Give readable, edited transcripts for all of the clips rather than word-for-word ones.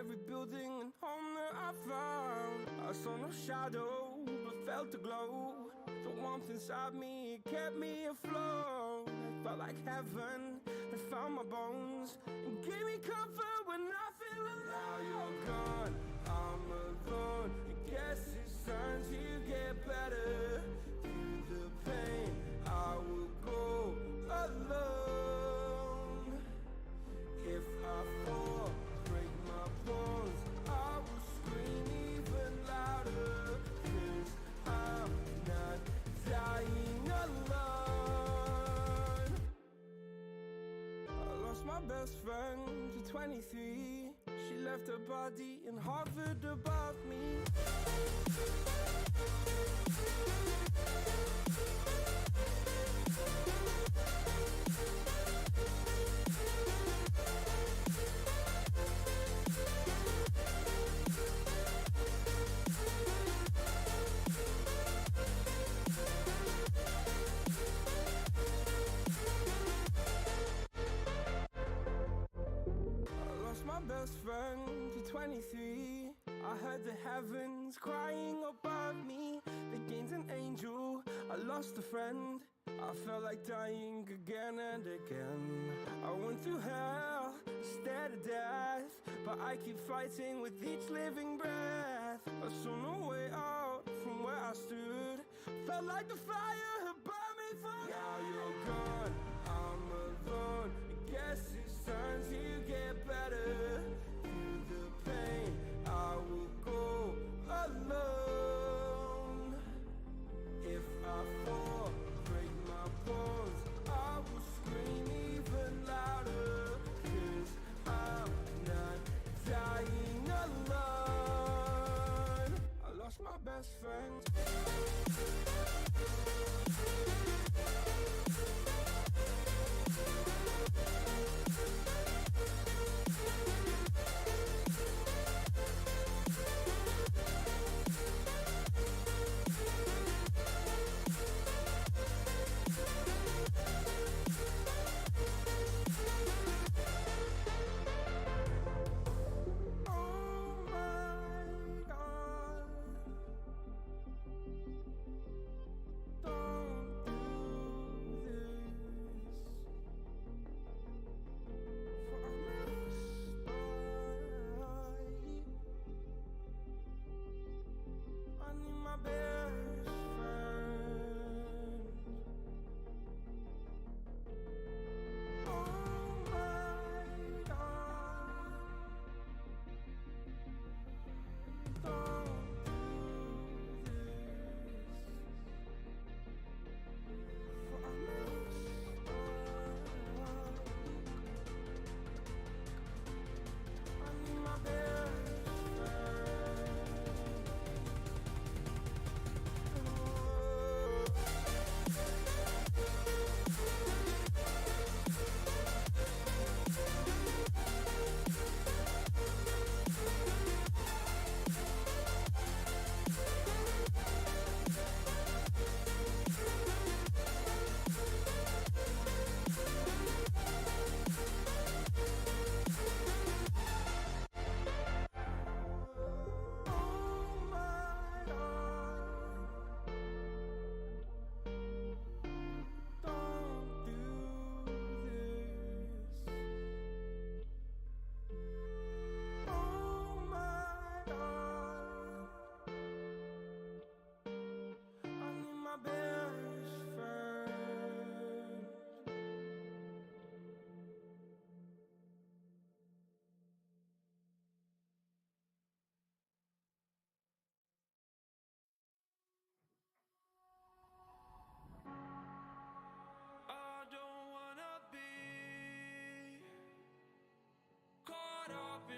every building and home that I found. I saw no shadow, but felt the glow. The warmth inside me, it kept me afloat. It felt like heaven had found my bones and gave me comfort when I feel alone. Now you're gone, I'm alone. I guess it's time to get better. Through the pain, I will go alone. If I fall, break my bones, I will scream even louder. 'Cause I'm not dying alone. I lost my best friend to 23. She left her body and hovered above me. Best friend to 23. I heard the heavens crying above me. The gained an angel, I lost a friend. I felt like dying again and again. I went through hell, stared at death, but I keep fighting with each living breath. I saw no way out from where I stood. Felt like the fire had burned me through. Now you're gone, I'm alone. I guess it's time to get better. Through the pain, I will go alone. If I fall, break my bones, I will scream even louder. 'Cause I'm not dying alone. I lost my best friend.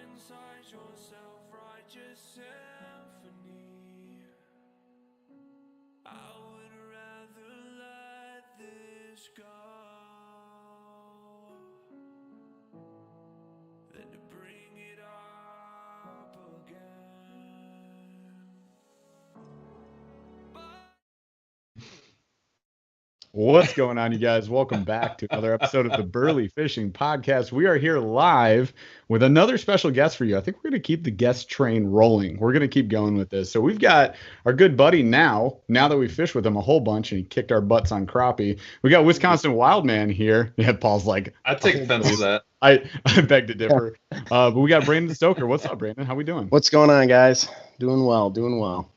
Inside your self-righteous symphony, I would rather let this go than to bring it up again. But What's going on, you guys? Welcome back to another episode of the Burly Fishing Podcast. We are here live with another special guest for you. I think we're going to keep the guest train rolling. We're going to keep going with this. So we've got our good buddy now that we fished with him a whole bunch and he kicked our butts on crappie. We got Wisconsin Wildman here. Yeah, Paul's like, I take offense to that. I beg to differ. But we got Brandon Stoker. What's up, Brandon? How we doing? What's going on, guys? Doing well.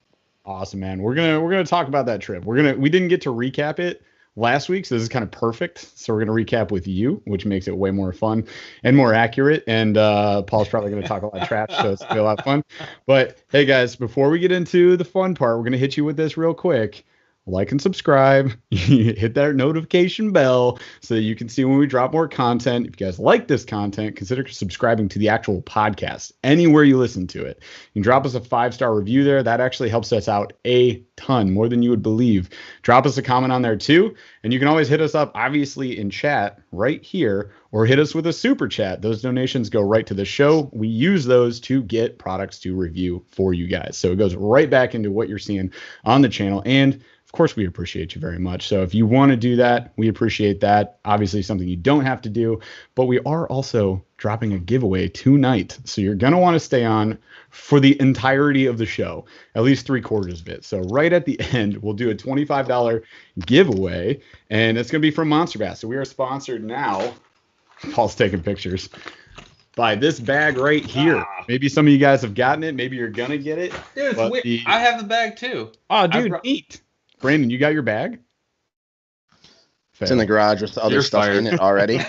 Awesome, man. We're gonna talk about that trip. We didn't get to recap it last week, so this is kind of perfect. So we're going to recap with you, which makes it way more fun and more accurate. And Paul's probably going to talk a lot of trash, so it's going to be a lot of fun. But hey, guys, before we get into the fun part, we're going to hit you with this real quick. Like and subscribe. Hit that notification bell so that you can see when we drop more content. If you guys like this content, consider subscribing to the actual podcast anywhere you listen to it. You can drop us a 5-star review there. That actually helps us out a ton, more than you would believe. Drop us a comment on there too. And you can always hit us up, obviously, in chat right here, or hit us with a super chat. Those donations go right to the show. We use those to get products to review for you guys. So it goes right back into what you're seeing on the channel. And of course, we appreciate you very much. So if you want to do that, we appreciate that. Obviously, something you don't have to do, but we are also dropping a giveaway tonight. So you're going to want to stay on for the entirety of the show, at least 3/4 of it. So right at the end, we'll do a $25 giveaway, and it's going to be from MONSTERBASS. So we are sponsored now. Paul's taking pictures. By this bag right here. Maybe some of you guys have gotten it. Maybe you're going to get it. Dude, it's weird. I have the bag too. Oh, dude, neat. Brandon, you got your bag? It's in the garage with other stuff in it already.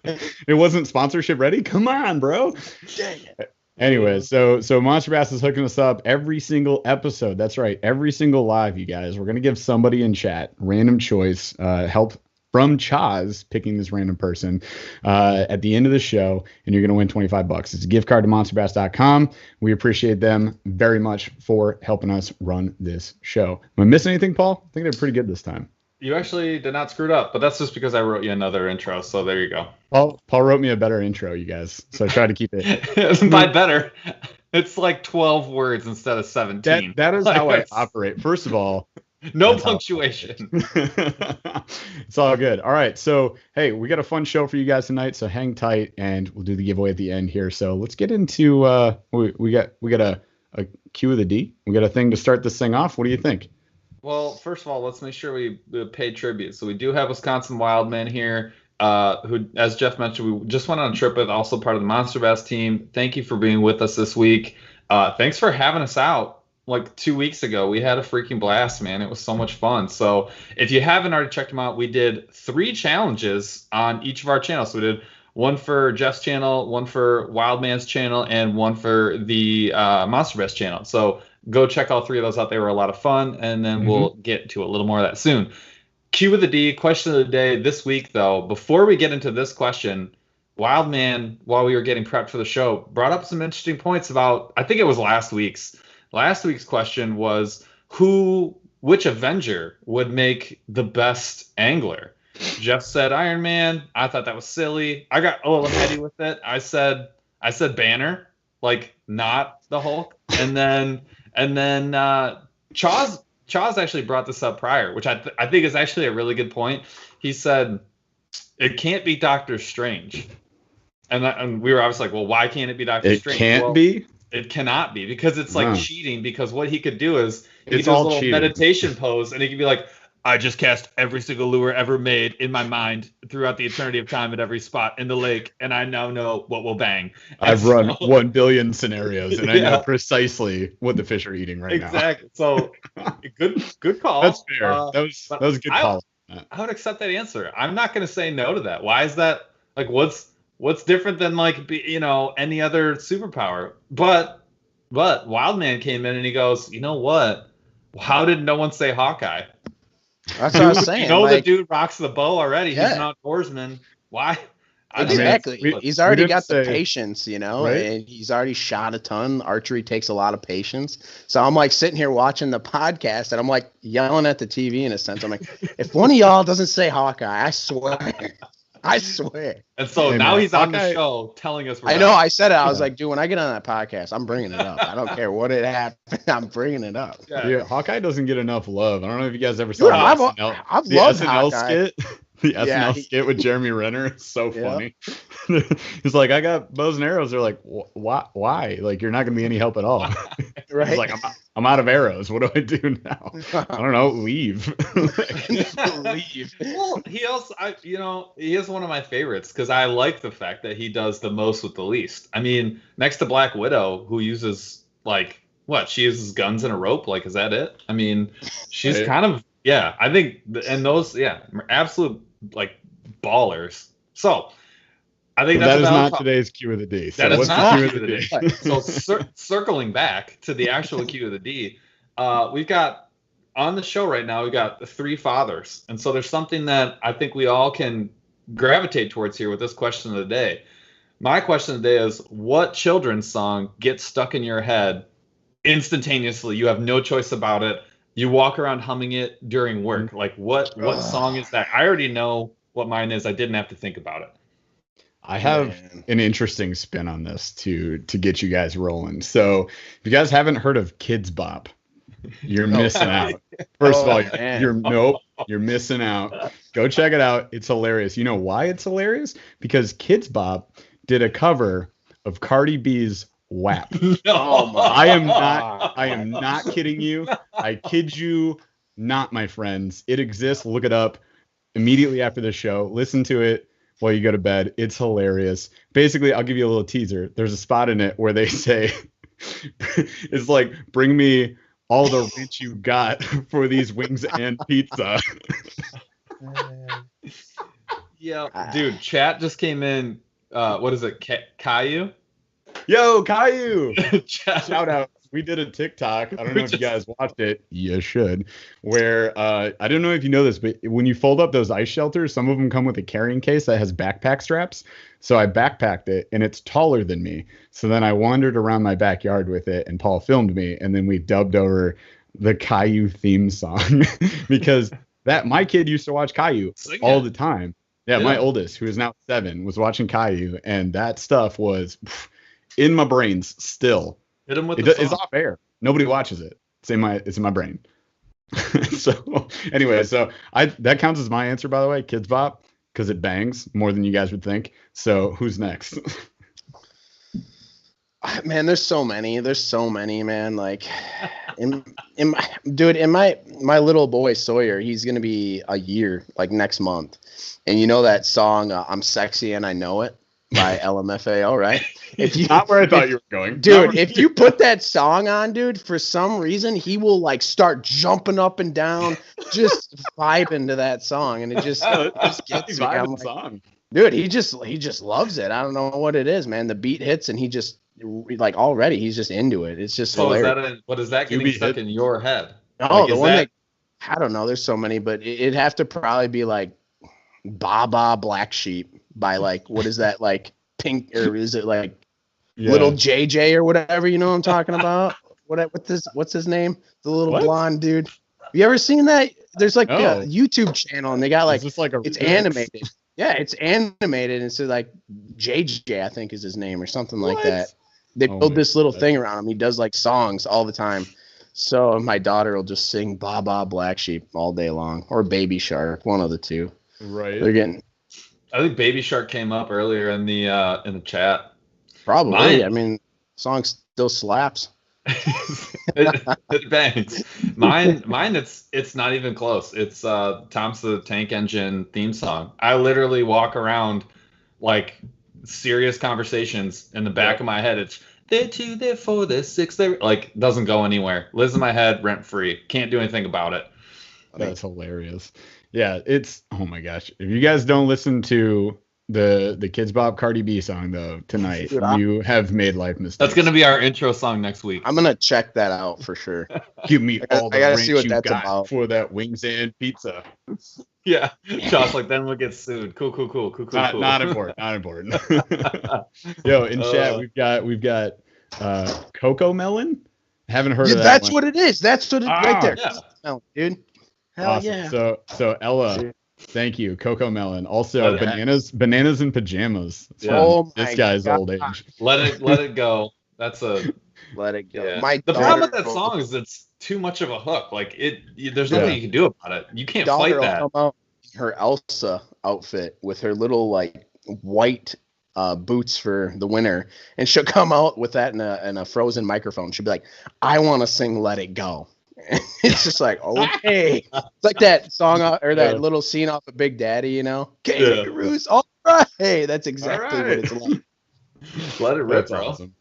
It wasn't sponsorship ready? Come on, bro. Dang it. Anyway, so MONSTERBASS is hooking us up every single episode. That's right. Every single live, you guys. We're going to give somebody in chat random choice, help from Chaz picking this random person at the end of the show, and you're going to win $25. It's a gift card to monsterbass.com. We appreciate them very much for helping us run this show. Am I missing anything, Paul? I think they're pretty good this time. You actually did not screw it up, but that's just because I wrote you another intro, so there you go. Paul wrote me a better intro, you guys, so I try to keep it. By better, it's like 12 words instead of 17. That is how I operate. First of all, no punctuation. It's all good. All right. So, hey, we got a fun show for you guys tonight. So hang tight and we'll do the giveaway at the end here. So let's get into we got a Q of the D. We got a thing to start this thing off. What do you think? Well, first of all, let's make sure we pay tribute. So we do have Wisconsin Wildman here, who, as Jeff mentioned, we just went on a trip with, also part of the MONSTERBASS team. Thank you for being with us this week. Thanks for having us out. Like 2 weeks ago, we had a freaking blast, man. It was so much fun. So if you haven't already checked them out, we did 3 challenges on each of our channels. So we did one for Jeff's channel, one for Wildman's channel, and one for the MONSTERBASS channel. So go check all 3 of those out. They were a lot of fun, and then we'll get to a little more of that soon. Q of the D, question of the day this week, though. Before we get into this question, Wildman, while we were getting prepped for the show, brought up some interesting points about, I think it was last week's question was which Avenger would make the best angler? Jeff said Iron Man. I thought that was silly. I got a little heady with it. I said Banner, like not the Hulk. And then Chaz actually brought this up prior, which I think is actually a really good point. He said it can't be Doctor Strange. And we were obviously like, well, why can't it be Doctor Strange? It can't be? It cannot be, because it's like cheating, because what he could do is he it's could do a all little cheating. meditation pose, and he could be like, I just cast every single lure ever made in my mind throughout the eternity of time at every spot in the lake, and I now know what will bang. I've run 1 billion scenarios, and I know precisely what the fish are eating right now. Exactly. So good call. That's fair. That was a good call. I would accept that answer. I'm not going to say no to that. Why is that? Like, what's different than any other superpower? But Wildman came in and he goes, you know what? How did no one say Hawkeye? That's what I was saying. The dude rocks the bow already. Yeah. He's an outdoorsman. Why? Exactly. He's already got the patience, right? And he's already shot a ton. Archery takes a lot of patience. So I'm like sitting here watching the podcast and I'm like yelling at the TV in a sense. I'm like, if one of y'all doesn't say Hawkeye, I swear. I swear. And so Hey, now man, he's on the Hawkeye- show telling us. I know. I said it. I was like, dude, when I get on that podcast, I'm bringing it up. I don't care what it happened. I'm bringing it up. Yeah, Hawkeye doesn't get enough love. I don't know if you guys ever Dude, saw I've the loved SNL Hawkeye. skit. The Yeah, SNL skit with Jeremy Renner. It's so Yeah. funny. He's like, I got bows and arrows. They're like, why? Like, you're not gonna be any help at all. Right? He's like, I'm out of arrows. What do I do now? I don't know. Leave. Leave. Well, he also, he is one of my favorites because I like the fact that he does the most with the least. I mean, next to Black Widow, who uses she uses guns and a rope. Like, is that it? I mean, she's Right. kind of, yeah. I think, and those, absolute ballers. So, I think But that's that is about not today's cue of the D. So That is what's not the the cue of the cue D? So circling back to the actual Q of the D, we've got on the show right now, we've got the three fathers. And so there's something that I think we all can gravitate towards here with this question of the day. My question of the day is, what children's song gets stuck in your head instantaneously? You have no choice about it. You walk around humming it during work. Like, what song is that? I already know what mine is. I didn't have to think about it. I have an interesting spin on this to get you guys rolling. So if you guys haven't heard of Kids Bop, you're missing out. First of all, you're missing out. Go check it out. It's hilarious. You know why it's hilarious? Because Kids Bop did a cover of Cardi B's WAP. I am not kidding you. I kid you not, my friends. It exists. Look it up immediately after the show. Listen to it while you go to bed. It's hilarious. Basically, I'll give you a little teaser. There's a spot in it where they say, it's like, bring me all the rent you got for these wings and pizza. Yeah, dude, chat just came in. What is it? Caillou? Yo, Caillou! Chat. Shout out. We did a TikTok. I don't know if you guys watched it. You should. Where I don't know if you know this, but when you fold up those ice shelters, some of them come with a carrying case that has backpack straps. So I backpacked it, and it's taller than me. So then I wandered around my backyard with it, and Paul filmed me, and then we dubbed over the Caillou theme song because my kid used to watch Caillou all the time. Yeah, my oldest, who is now 7, was watching Caillou, and that stuff was in my brains still. Hit him with It's off air. Nobody watches it. It's in my brain. So anyway, that counts as my answer, by the way, Kids Bop, because it bangs more than you guys would think. So who's next? Man, there's so many, man. Like, in my little boy Sawyer, he's gonna be a year like next month, and you know that song "I'm Sexy and I Know It" by LMFAO, right? Not where I thought you were going, dude. If you put that song on, dude, for some reason he will like start jumping up and down, just vibing to that song, and it just gets me. I'm like, song. Dude, he just loves it. I don't know what it is, man. The beat hits, and he just like already he's just into it. It's just hilarious. What is that getting stuck in your head? Oh, like, the one that I don't know. There's so many, but it'd have to probably be like Baba Black Sheep by like what is that like Pink, or is it like Little JJ or whatever? You know what I'm talking about? What's his name? The little blonde dude. Have you ever seen that? There's like a YouTube channel, and they got like it's animated. Yeah, it's animated, and so like JJ, I think is his name or something like that. They build this little thing around him. He does like songs all the time. So my daughter will just sing Baba Black Sheep all day long, or Baby Shark, one of the two. Right. They're getting. I think Baby Shark came up earlier in the chat. Probably. I mean, song still slaps. it bangs. Mine. It's not even close. It's Tom's the Tank Engine theme song. I literally walk around like serious conversations in the back of my head. It's they're 2, they're 4, they're 6, they're like doesn't go anywhere. Lives in my head, rent free. Can't do anything about it. That's hilarious. Yeah, it's oh my gosh. If you guys don't listen to the Kids Bop Cardi B song though tonight, you have made life mistakes. That's gonna be our intro song next week. I'm gonna check that out for sure. Give me all the gotta rent see what you that's got about. for that wings and pizza. Yeah, Josh, like then we'll get sued. Cool. Not important. Yo, in chat we've got Coco Melon. Haven't heard of that. That's what it is. That's what it right there. Yeah. Oh, dude. Hell awesome. yeah. So Ella, Thank you, Coco Melon. Also, bananas and pajamas. Oh my This guy's God. old age. Let it go. That's a Let it go. yeah. My The daughter, problem with that song is it's too much of a hook. Like there's nothing you can do about it. You can't daughter fight will that. come out in her Elsa outfit with her little like white boots for the winter, and she'll come out with that in a frozen microphone. She'll be like, "I want to sing Let It Go." It's just like, okay, it's like that song or that little scene off of Big Daddy, you know? Kangaroos, all right. That's exactly what it's like. Let it rip, That's bro. awesome.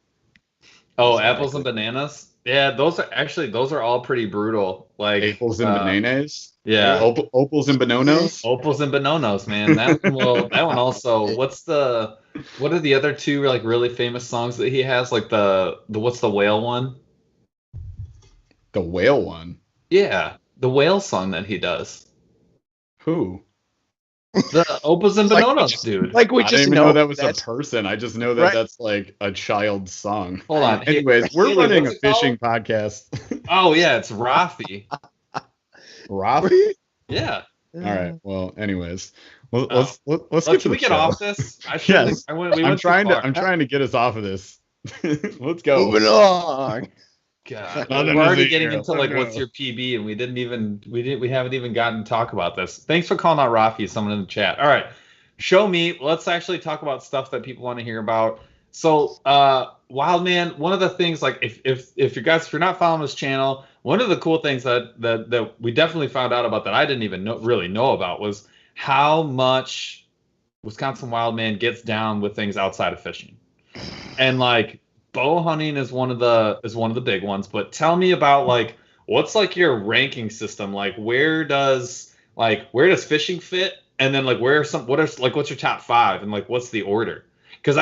Oh, apples and bananas. Yeah, those are all pretty brutal. Like Apples and bananas. Yeah. Opals and bononos. Opals and bononos, man. That one also. What are the other two like really famous songs that he has? Like the what's the whale one? The whale one. Yeah, the whale song that he does. Who? The Opals and Bononos, dude. Like we I just didn't even know that was a that's person. I just know that Right. that's like a child's song. Hold on. Anyways, we're Haley, running a what's it called? fishing podcast. Oh yeah, it's Rafi. Rafi? Yeah. All right. Well, anyways, let's get to Can the we get show. off this? Yes. We went I'm too trying far. to get us off of this. Let's go. moving on. God, Nothing we're to already see getting here. into like what's your PB, and we haven't even gotten to talk about this. Thanks for calling out Rafi, someone in the chat. All right, show me. Let's actually talk about stuff that people want to hear about. So, Wildman, one of the things, like if you're not following this channel, one of the cool things that we definitely found out about that I didn't even really know about was how much Wisconsin Wildman gets down with things outside of fishing, and like bow hunting is one of the big ones. But tell me about like what's like your ranking system? Like where does fishing fit? And then like what's your top 5 and like what's the order? Because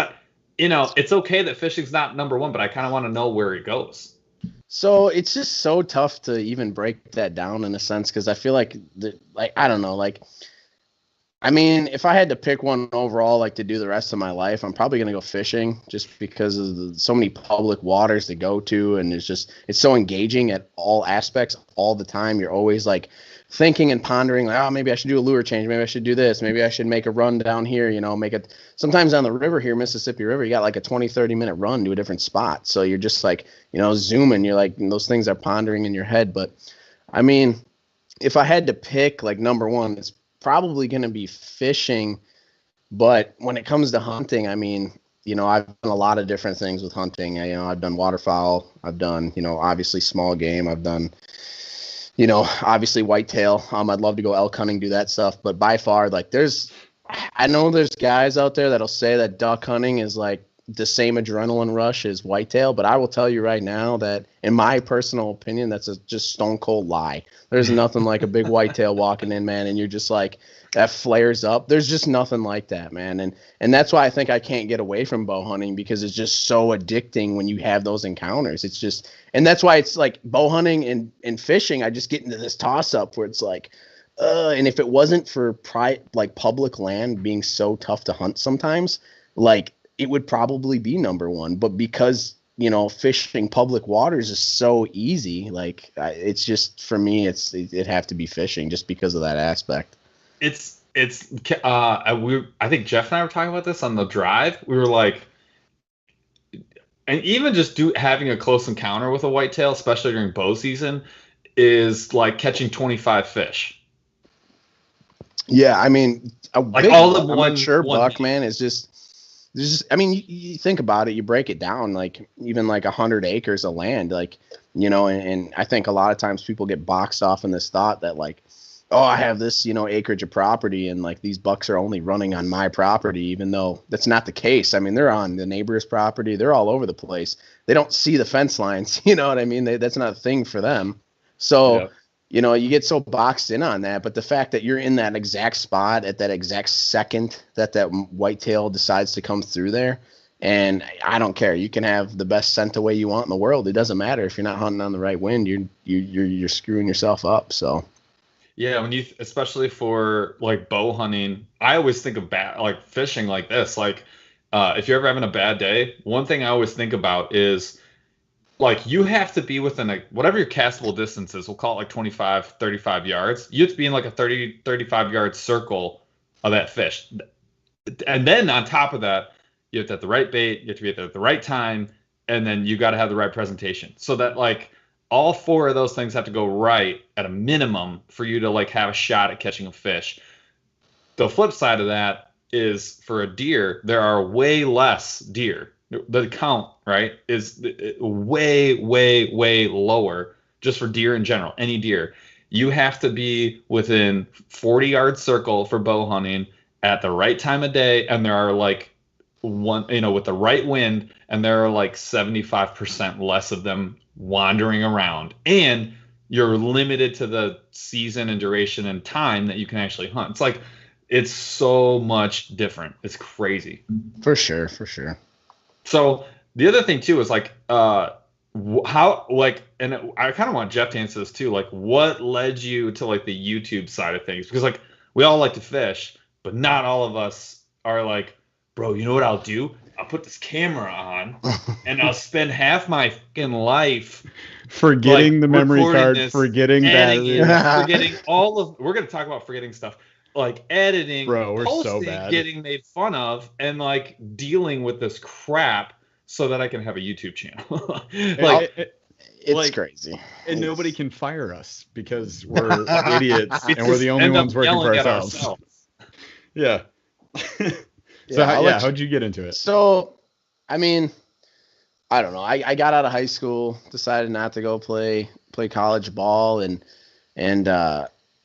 it's okay that fishing's not number 1, but I kind of want to know where it goes. So it's just so tough to even break that down in a sense, because I feel like I don't know, like, I mean, if I had to pick one overall, like to do the rest of my life, I'm probably gonna go fishing, just because of so many public waters to go to, and it's so engaging at all aspects all the time. You're always like thinking and pondering, like, oh, maybe I should do a lure change, maybe I should do this, maybe I should make a run down here, make it. Sometimes on the river here, Mississippi River, you got like a 20-30 minute run to a different spot, so you're just like, zooming. You're like, those things are pondering in your head. But I mean, if I had to pick like number 1, it's probably going to be fishing. But when it comes to hunting, I mean, I've done a lot of different things with hunting. I've done waterfowl, I've done, obviously small game, I've done, obviously whitetail. I'd love to go elk hunting, do that stuff. But by far, like, I know there's guys out there that'll say that duck hunting is like the same adrenaline rush as whitetail, but I will tell you right now that, in my personal opinion, that's just stone cold lie. There's nothing like a big whitetail walking in, man, and you're just like, that flares up. There's just nothing like that, man. And that's why I think I can't get away from bow hunting, because it's just so addicting when you have those encounters. It's just, and that's why it's like bow hunting and fishing, I just get into this toss up where it's like, and if it wasn't for public land being so tough to hunt sometimes, like, it would probably be number 1. But because, fishing public waters is so easy, like, it's just, for me, it'd have to be fishing, just because of that aspect. I think Jeff and I were talking about this on the drive. We were like, and even just having a close encounter with a whitetail, especially during bow season, is like catching 25 fish. Yeah, I mean, like all of one mature buck, man, is just. I mean, you think about it, you break it down, like even like 100 acres of land, like, and I think a lot of times people get boxed off in this thought that like, oh, I have this, acreage of property, and like these bucks are only running on my property, even though that's not the case. I mean, they're on the neighbor's property. They're all over the place. They don't see the fence lines. You know what I mean? That's not a thing for them. So, you get so boxed in on that, but the fact that you're in that exact spot at that exact second that whitetail decides to come through there, and I don't care. You can have the best scent away you want in the world. It doesn't matter if you're not hunting on the right wind. You're screwing yourself up. So. Yeah, especially for like bow hunting, I always think of like fishing like this. Like, if you're ever having a bad day, one thing I always think about is like you have to be within whatever your castable distance is, we'll call it like 25, 35 yards. You have to be in like a 30, 35 yard circle of that fish. And then on top of that, you have to have the right bait, you have to be at the right time, and then you got to have the right presentation. So that like all four of those things have to go right at a minimum for you to like have a shot at catching a fish. The flip side of that is for a deer, there are way less deer. The count, right, is way, way, way lower just for deer in general, any deer. You have to be within 40-yard circle for bow hunting at the right time of day, and there are like with the right wind, and there are like 75% less of them wandering around. And you're limited to the season and duration and time that you can actually hunt. It's like, it's so much different. It's crazy. For sure. So the other thing too is like how like, and I kind of want Jeff to answer this too, like what led you to like the YouTube side of things? Because like we all like to fish, but not all of us are like, bro, you know what I'll do? I'll put this camera on and I'll spend half my fucking life forgetting like, the memory card, forgetting battery, forgetting we're going to talk about forgetting stuff. Like editing, bro, we're posting, so bad. Getting made fun of, and like dealing with this crap so that I can have a YouTube channel. It's crazy. And nobody can fire us because we're idiots and we're the only ones working for ourselves. Yeah. How'd you get into it? So, I mean, I don't know. I got out of high school, decided not to go play college ball, and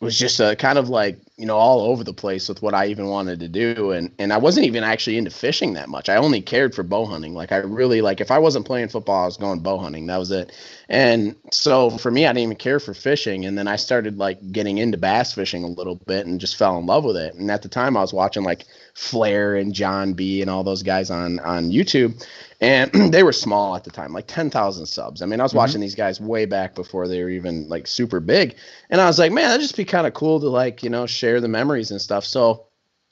was just kind of like, all over the place with what I even wanted to do. And I wasn't even actually into fishing that much. I only cared for bow hunting. Like I really, like if I wasn't playing football, I was going bow hunting. That was it. And so for me, I didn't even care for fishing. And then I started like getting into bass fishing a little bit and just fell in love with it. And at the time I was watching like Flair and John B and all those guys on YouTube. And they were small at the time, like 10,000 subs. I mean, I was watching these guys way back before they were even like super big. And I was like, man, that'd just be kind of cool to like, share the memories and stuff. So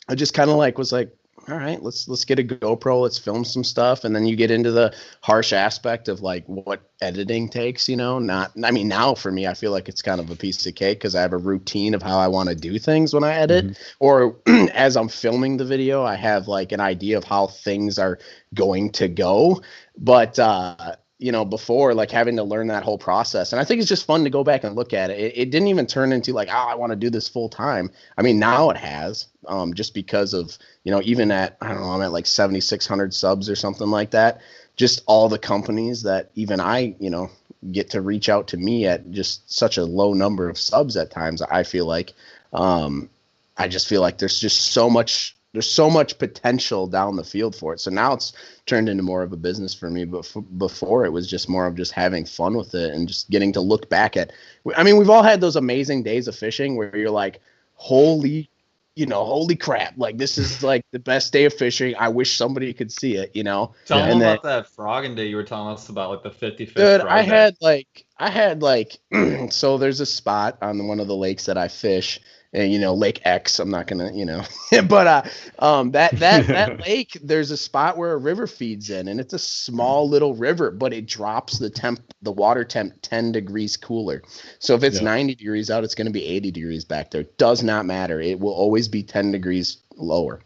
I just kind of like was like, all right, let's get a GoPro, let's film some stuff. And then you get into the harsh aspect of like what editing takes, now for me, I feel like it's kind of a piece of cake because I have a routine of how I want to do things when I edit, or as I'm filming the video, I have like an idea of how things are going to go. But, before like having to learn that whole process. And I think it's just fun to go back and look at it. It didn't even turn into like, I want to do this full time. I mean, now it has, just because of, even at, I don't know, I'm at like 7,600 subs or something like that. Just all the companies that even I, get to reach out to me at just such a low number of subs at times. I feel like, I just feel like there's so much potential down the field for it. So now it's turned into more of a business for me. But before it was just more of just having fun with it and just getting to look back at, I mean, we've all had those amazing days of fishing where you're like, holy crap. Like this is like the best day of fishing. I wish somebody could see it, Tell them about that frogging day you were telling us about, like the 55th. Dude, I had like, so there's a spot on one of the lakes that I fish. And, Lake X, I'm not gonna, but that lake, there's a spot where a river feeds in, and it's a small little river, but it drops the water temp 10 degrees cooler. So if it's 90 degrees out, it's going to be 80 degrees back there. Does not matter. It will always be 10 degrees lower.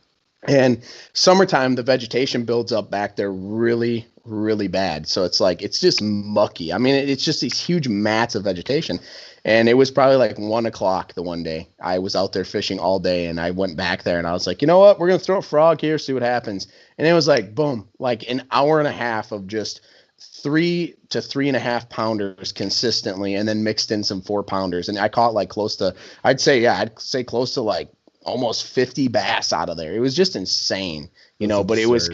And summertime, the vegetation builds up back there really, really bad. So it's like, it's just mucky. I mean, it's just these huge mats of vegetation. And it was probably like 1:00 the one day. I was out there fishing all day, and I went back there and I was like, you know what? We're going to throw a frog here, see what happens. And it was like, boom, like an hour and a half of just 3 to 3.5 pounders consistently, and then mixed in some 4-pounders. And I caught like I'd say close to like almost 50 bass out of there. It was just insane, but it was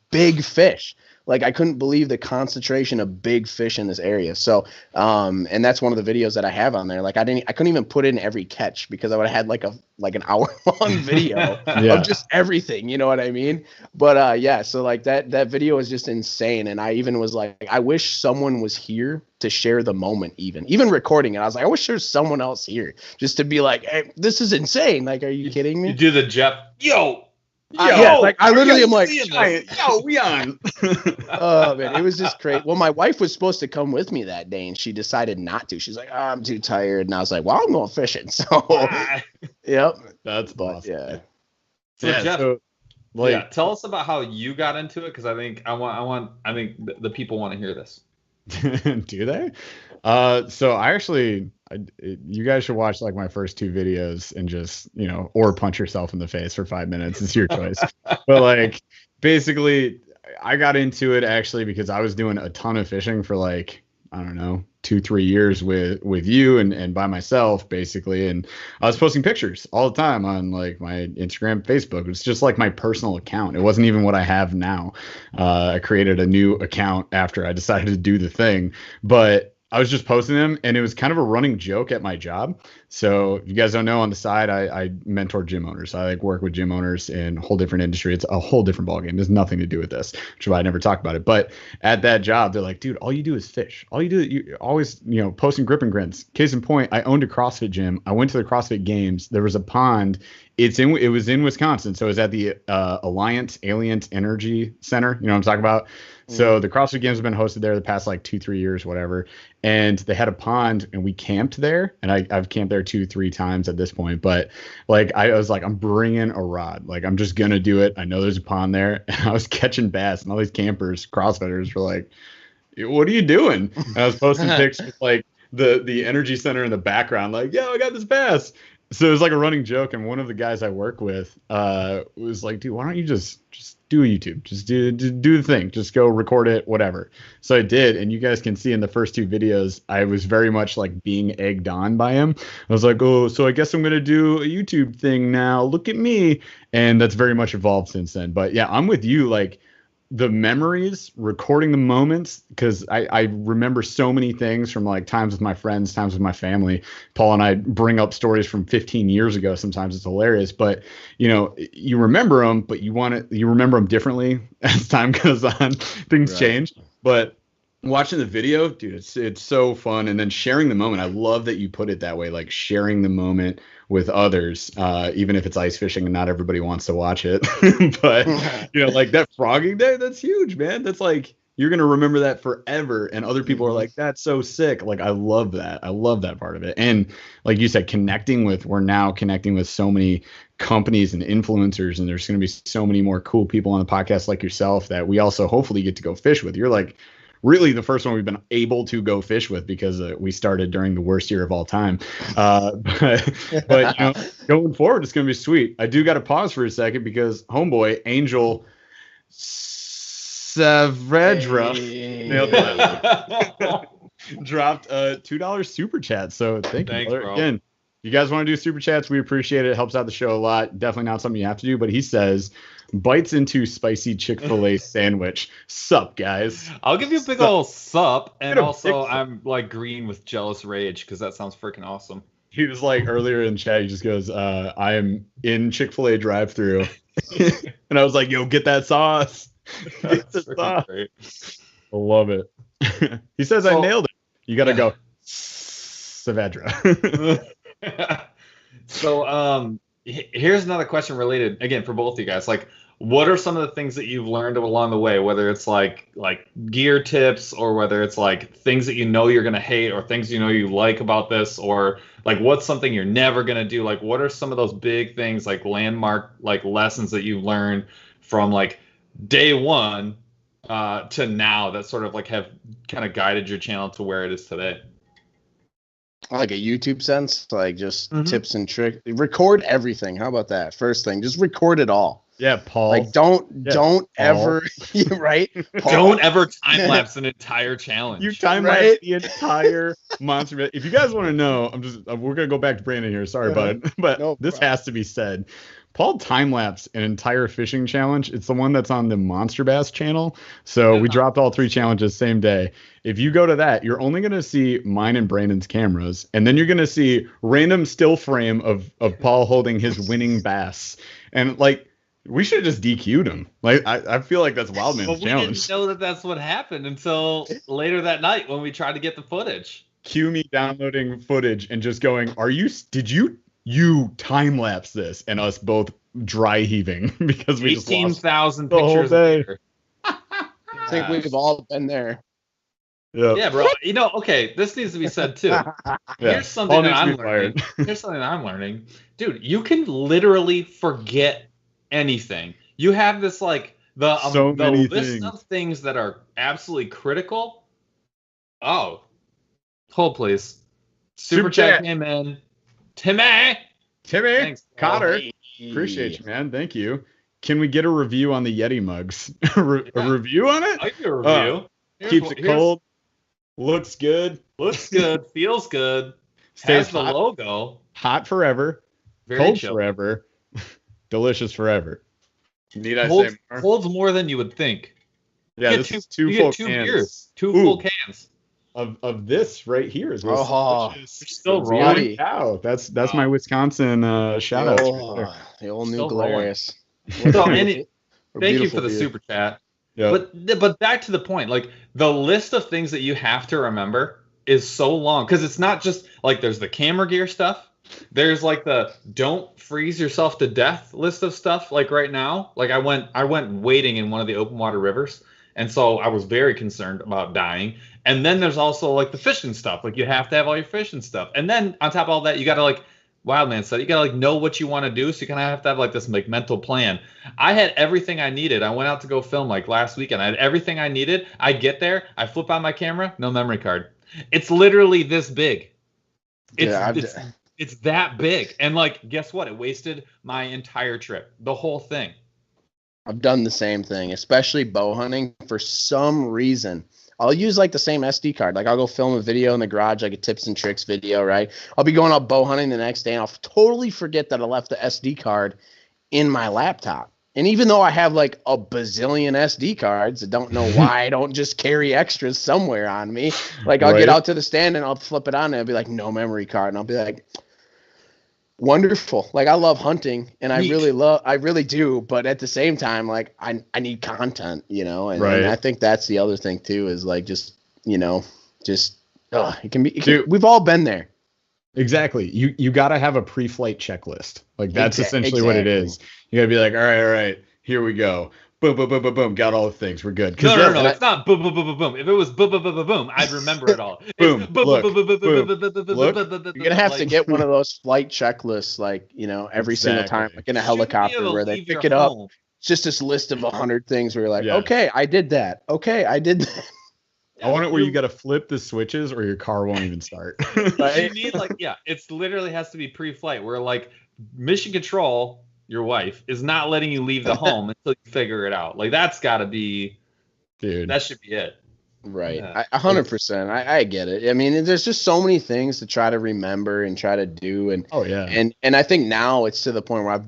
big fish. Like I couldn't believe the concentration of big fish in this area. So, and that's one of the videos that I have on there. Like I couldn't even put in every catch because I would have had like an hour-long video of just everything. You know what I mean? But so like that video is just insane. And I even was like, I wish someone was here to share the moment. Even recording it, I was like, I wish there's someone else here just to be like, hey, this is insane. Like, are you kidding me? You do the Jeff, yo. Yeah, like I literally am like, yo, we on. Oh man, it was just crazy. Well, my wife was supposed to come with me that day, and she decided not to. She's like, oh, I'm too tired, and I was like, well, I'm going fishing. So, yep, That's awesome. Yeah. So Jeff, like, tell us about how you got into it, because I think the people want to hear this. Do they? So you guys should watch like my first 2 videos and just, or punch yourself in the face for 5 minutes. It's your choice. But like, basically, I got into it actually because I was doing a ton of fishing for like, I don't know, 2-3 years with you and by myself basically, and I was posting pictures all the time on like my Instagram, Facebook. It's just like my personal account. It wasn't even what I have now. I created a new account after I decided to do the thing, but I was just posting them, and it was kind of a running joke at my job. So if you guys don't know, on the side, I mentor gym owners. I like work with gym owners in a whole different industry. It's a whole different ballgame. There's nothing to do with this, which is why I never talk about it. But at that job, they're like, dude, all you do is fish. All you do, you always, posting grip and grins. Case in point, I owned a CrossFit gym. I went to the CrossFit Games. There was a pond. It was in Wisconsin. So it was at the Alliant Energy Center. You know what I'm talking about? So the CrossFit Games have been hosted there the past like 2-3 years, whatever. And they had a pond, and we camped there. And I've camped there 2-3 times at this point. But like, I was like, I'm bringing a rod. Like, I'm just going to do it. I know there's a pond there. And I was catching bass, and all these campers, CrossFitters were like, what are you doing? And I was posting pictures with like the energy center in the background, like, yo, I got this bass. So it was like a running joke. And one of the guys I work with was like, dude, why don't you just do a YouTube? Just do the thing. Just go record it, whatever. So I did. And you guys can see in the first 2 videos, I was very much like being egged on by him. I was like, oh, so I guess I'm going to do a YouTube thing now. Look at me. And that's very much evolved since then. But yeah, I'm with you. Like, the memories, recording the moments, because I remember so many things from like times with my friends, times with my family. Paul and I bring up stories from 15 years ago. Sometimes it's hilarious, but you remember them, but you remember them differently as time goes on. Things change, but watching the video, dude, it's so fun. And then sharing the moment. I love that you put it that way, like sharing the moment with others, even if it's ice fishing and not everybody wants to watch it. But like that frogging day, that's huge, man. That's like, you're going to remember that forever. And other people are like, that's so sick. Like, I love that. I love that part of it. And like you said, we're now connecting with so many companies and influencers, and there's going to be so many more cool people on the podcast like yourself that we also hopefully get to go fish with. You're like really the first one we've been able to go fish with, because we started during the worst year of all time. But going forward, it's going to be sweet. I do got to pause for a second because homeboy Angel Saavedra nailed that. Dropped a $2 super chat. So thanks, you, brother. Again, you guys want to do super chats? We appreciate it. It helps out the show a lot. Definitely not something you have to do, but he says, bites into spicy Chick-fil-A sandwich. Sup, guys? I'll give you a big old sup. And also, I'm like green with jealous rage because that sounds freaking awesome. He was like earlier in chat, he just goes, I am in Chick-fil-A drive-thru. And I was like, yo, get that sauce. Get the sauce. Great. I love it. He says, I nailed it. You got to go, Saavedra. So here's another question related, again, for both of you guys. Like, what are some of the things that you've learned along the way, whether it's like gear tips, or whether it's like things that you're going to hate, or things you like about this, or like what's something you're never going to do? Like, what are some of those big things, like landmark, like lessons that you've learned from like day one to now that sort of like have kind of guided your channel to where it is today? Like a YouTube sense, like just tips and tricks. Record everything. How about that? First thing, just record it all. Yeah, Paul. Like don't ever, right? Paul. Don't ever time lapse an entire challenge. You time lapse the entire monster. If you guys want to know, we're gonna go back to Brandon here. Sorry, bud, but this has to be said. Paul time-lapsed an entire fishing challenge. It's the one that's on the MONSTERBASS channel. So we dropped all 3 challenges same day. If you go to that, you're only going to see mine and Brandon's cameras. And then you're going to see random still frame of Paul holding his winning bass. And like, we should have just DQ'd him. Like, I feel like that's Wildman's challenge. We didn't know that that's what happened until later that night when we tried to get the footage. Cue me downloading footage and just going, did you time lapse this? And us both dry heaving because we just lost 18,000 the whole pictures day. later. I think we've all been there. Yeah, bro. Okay, this needs to be said too. Here's something that I'm learning. Here's something that I'm learning. Dude, you can literally forget anything. You have this like the list of things that are absolutely critical. Oh, hold please. Super chat came in. Timmy, thanks, Cotter. Hey. Appreciate you, man. Thank you. Can we get a review on the Yeti mugs? A review on it? I do a review. Keeps it cold. Looks good. Looks good. Feels good. Stays has the hot. logo. Hot forever. Very cold chill. forever. Delicious forever. Need I Holds, say more? Holds more than you would think. Yeah, this is two full cans. Beers, two full cans. Of this right here is what's delicious. It's still Really? rolling. Wow, that's my Wisconsin shout out. The old new Still glorious. So thank you for the super chat. Yep. But back to the point, like the list of things that you have to remember is so long because it's not just like there's the camera gear stuff. There's like the don't freeze yourself to death list of stuff. Like right now, like I went wading in one of the open water rivers, and so I was very concerned about dying. And then there's also like the fishing stuff. Like you have to have all your fishing stuff. And then on top of all that, you got to like Wildman said, you got to like know what you want to do. So you kind of have to have like this like mental plan. I had everything I needed. I went out to go film like last weekend. I had everything I needed. I get there. I flip out my camera. No memory card. It's literally this big. It's that big. And like, guess what? It wasted my entire trip. The whole thing. I've done the same thing, especially bow hunting. For some reason, I'll use like the same SD card. Like I'll go film a video in the garage, like a tips and tricks video, right? I'll be going out bow hunting the next day and I'll totally forget that I left the SD card in my laptop. And even though I have like a bazillion SD cards, I don't know why I don't just carry extras somewhere on me. Like I'll get out to the stand and I'll flip it on and it'll be like no memory card. And I'll be like, wonderful. Like I love hunting and I really do. But at the same time, like I need content, you know, and I think that's the other thing too, is like, just, you know, we've all been there. Exactly. You got to have a pre-flight checklist. Like that's essentially what it is. You got to be like, all right, here we go. Boom, boom, boom, boom, boom. Got all the things. We're good. No. It's not boom, boom, boom, boom, boom. If it was boom, boom, boom, boom, boom, I'd remember it all. Boom, look, You're gonna have to get one of those flight checklists, like, you know, every single time, like in a helicopter where they pick it up. It's just this list of 100 things where you're like, okay, I did that. Okay, I did that. I want it where you got to flip the switches or your car won't even start. You need it's literally has to be pre-flight where like mission control, your wife, is not letting you leave the home until you figure it out. Like that's got to be, dude. That should be it. Right. Yeah. 100%. I get it. I mean, there's just so many things to try to remember and try to do. And and I think now it's to the point where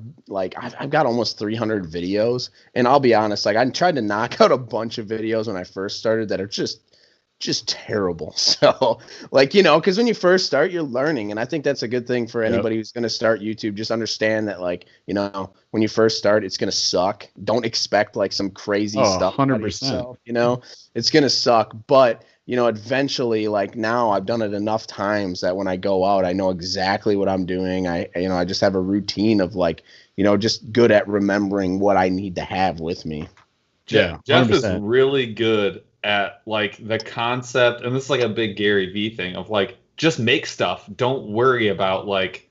I've got almost 300 videos. And I'll be honest, like I tried to knock out a bunch of videos when I first started that are just terrible. So like, you know, because when you first start, you're learning. And I think that's a good thing for anybody who's going to start YouTube. Just understand that, like, you know, when you first start, it's going to suck. Don't expect like some crazy stuff. 100%. You know, it's going to suck. But, you know, eventually, like now I've done it enough times that when I go out, I know exactly what I'm doing. I just have a routine of like, you know, just good at remembering what I need to have with me. Jeff is really good at like the concept, and this is like a big Gary V thing of like, just make stuff. Don't worry about like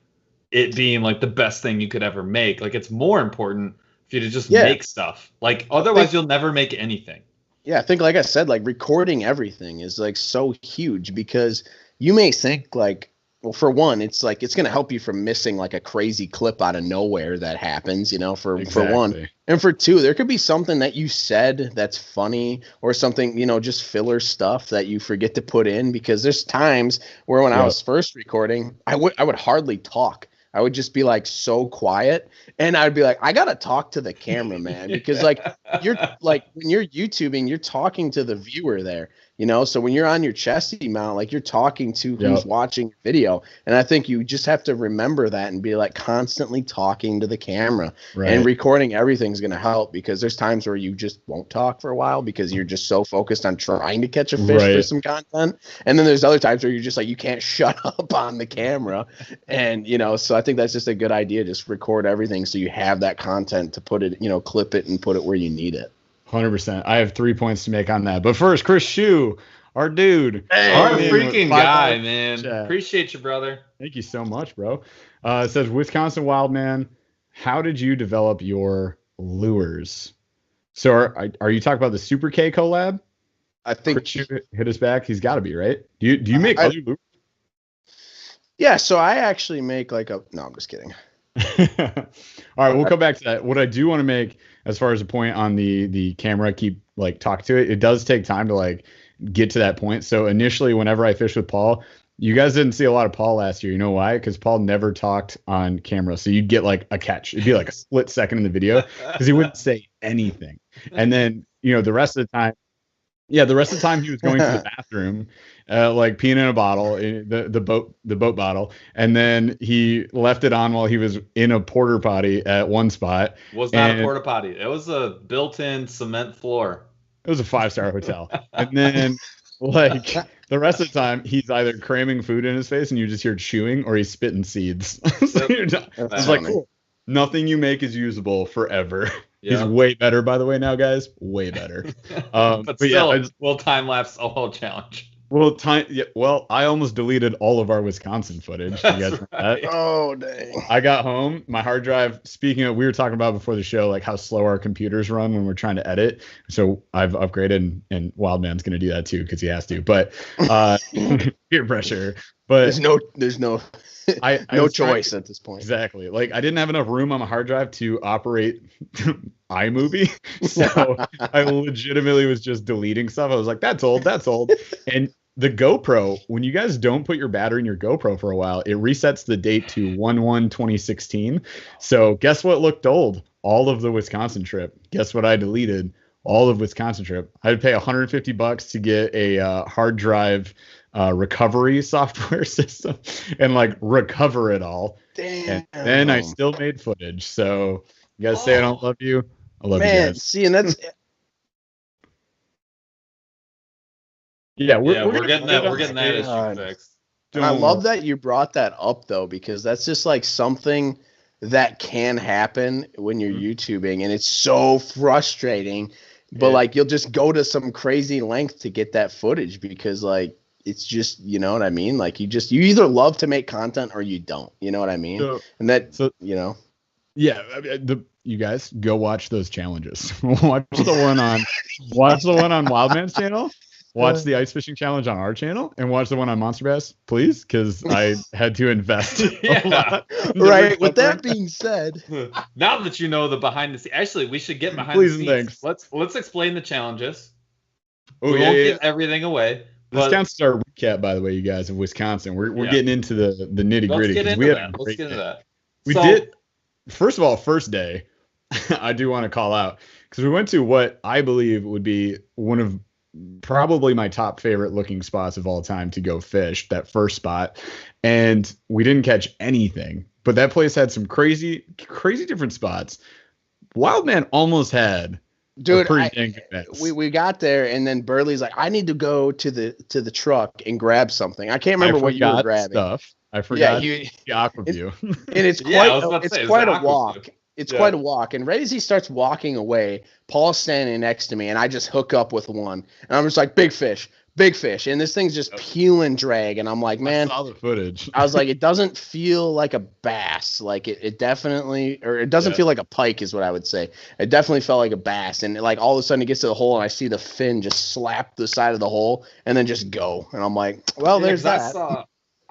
it being like the best thing you could ever make. Like it's more important for you to just make stuff. Like otherwise you'll never make anything. Yeah, I think like I said, like recording everything is like so huge because you may think like, well, for one, it's like it's going to help you from missing like a crazy clip out of nowhere that happens, you know, for one. And for two, there could be something that you said that's funny or something, you know, just filler stuff that you forget to put in, because there's times where when I was first recording, I would hardly talk. I would just be like so quiet, and I'd be like, I got to talk to the camera, man, because like you're like when you're YouTubing, you're talking to the viewer there. You know, so when you're on your chesty mount, like you're talking to who's watching your video. And I think you just have to remember that and be like constantly talking to the camera. And recording everything's going to help, because there's times where you just won't talk for a while because you're just so focused on trying to catch a fish for some content. And then there's other times where you're just like, you can't shut up on the camera. And, you know, so I think that's just a good idea. Just record everything so you have that content to put it, you know, clip it and put it where you need it. 100%. I have 3 points to make on that. But first, Chris Shue, our dude. Our freaking guy, man. Appreciate you, brother. Thank you so much, bro. It says, Wisconsin Wildman, how did you develop your lures? So are you talking about the Super K collab? I think Chris Shue hit us back. He's got to be, right? Do you make other lures? Yeah, so I actually make like a... No, I'm just kidding. All right, we'll come back to that. What I do want to make, as far as a point on the camera, keep like talk to it. It does take time to like get to that point. So initially, whenever I fish with Paul, you guys didn't see a lot of Paul last year. You know why? Because Paul never talked on camera. So you'd get like a catch. It'd be like a split second in the video because he wouldn't say anything. And then, you know, the rest of the time he was going to the bathroom, like peeing in a bottle, the boat bottle, and then he left it on while he was in a porta potty at one spot. Was not a porta potty. It was a built-in cement floor. It was a 5-star hotel. And then like the rest of the time he's either cramming food in his face and you just hear chewing, or he's spitting seeds. So it's like, cool. Nothing you make is usable forever. He's way better, by the way, now, guys. Way better. But still, we'll time lapse a whole challenge. Well, I almost deleted all of our Wisconsin footage. You guys know that? Oh, dang. I got home. My hard drive, speaking of, we were talking about before the show, like how slow our computers run when we're trying to edit. So I've upgraded, and Wildman's going to do that too because he has to. But peer pressure. But there's no choice at this point. Exactly. Like I didn't have enough room on my hard drive to operate iMovie. So I legitimately was just deleting stuff. I was like, that's old. And the GoPro, when you guys don't put your battery in your GoPro for a while, it resets the date to 1/1/2016. So guess what looked old? All of the Wisconsin trip. Guess what I deleted? All of Wisconsin trip. I had to pay $150 to get a hard drive recovery software system and like recover it all. Damn. And then I still made footage. So you guys say I don't love you. I love you guys. See, and that's we're getting that issue fixed. I love that you brought that up though, because that's just like something that can happen when you're YouTubing, and it's so frustrating. But like you'll just go to some crazy length to get that footage because like it's just, you know what I mean? Like you either love to make content or you don't, you know what I mean? You know. Yeah, you guys go watch those challenges. watch the one on Wildman's channel. Watch the ice fishing challenge on our channel, and watch the one on Monster Bass, please, because I had to invest a lot. Right. With that being said, now that you know the behind the scenes, actually, we should get behind the scenes. Thanks. Let's explain the challenges. We won't give everything away. This counts as our recap, by the way, you guys, of Wisconsin. We're getting into the nitty gritty. Let's get into that. We did. First of all, first day, I do want to call out because we went to what I believe would be one of probably my top favorite looking spots of all time to go fish, that first spot. And we didn't catch anything, but that place had some crazy different spots. Wildman almost had we got there, and then Burly's like, I need to go to the truck and grab something. I can't remember what you were grabbing. Stuff. I forgot the Aquaview. And it's quite a walk. It's quite a walk. And right as he starts walking away, Paul's standing next to me, and I just hook up with one. And I'm just like, big fish. And this thing's just peeling drag. And I'm like, man. I saw the footage. I was like, it doesn't feel like a bass. Like it definitely, or it doesn't feel like a pike is what I would say. It definitely felt like a bass. And like all of a sudden it gets to the hole, and I see the fin just slap the side of the hole and then just go. And I'm like, well, there's that.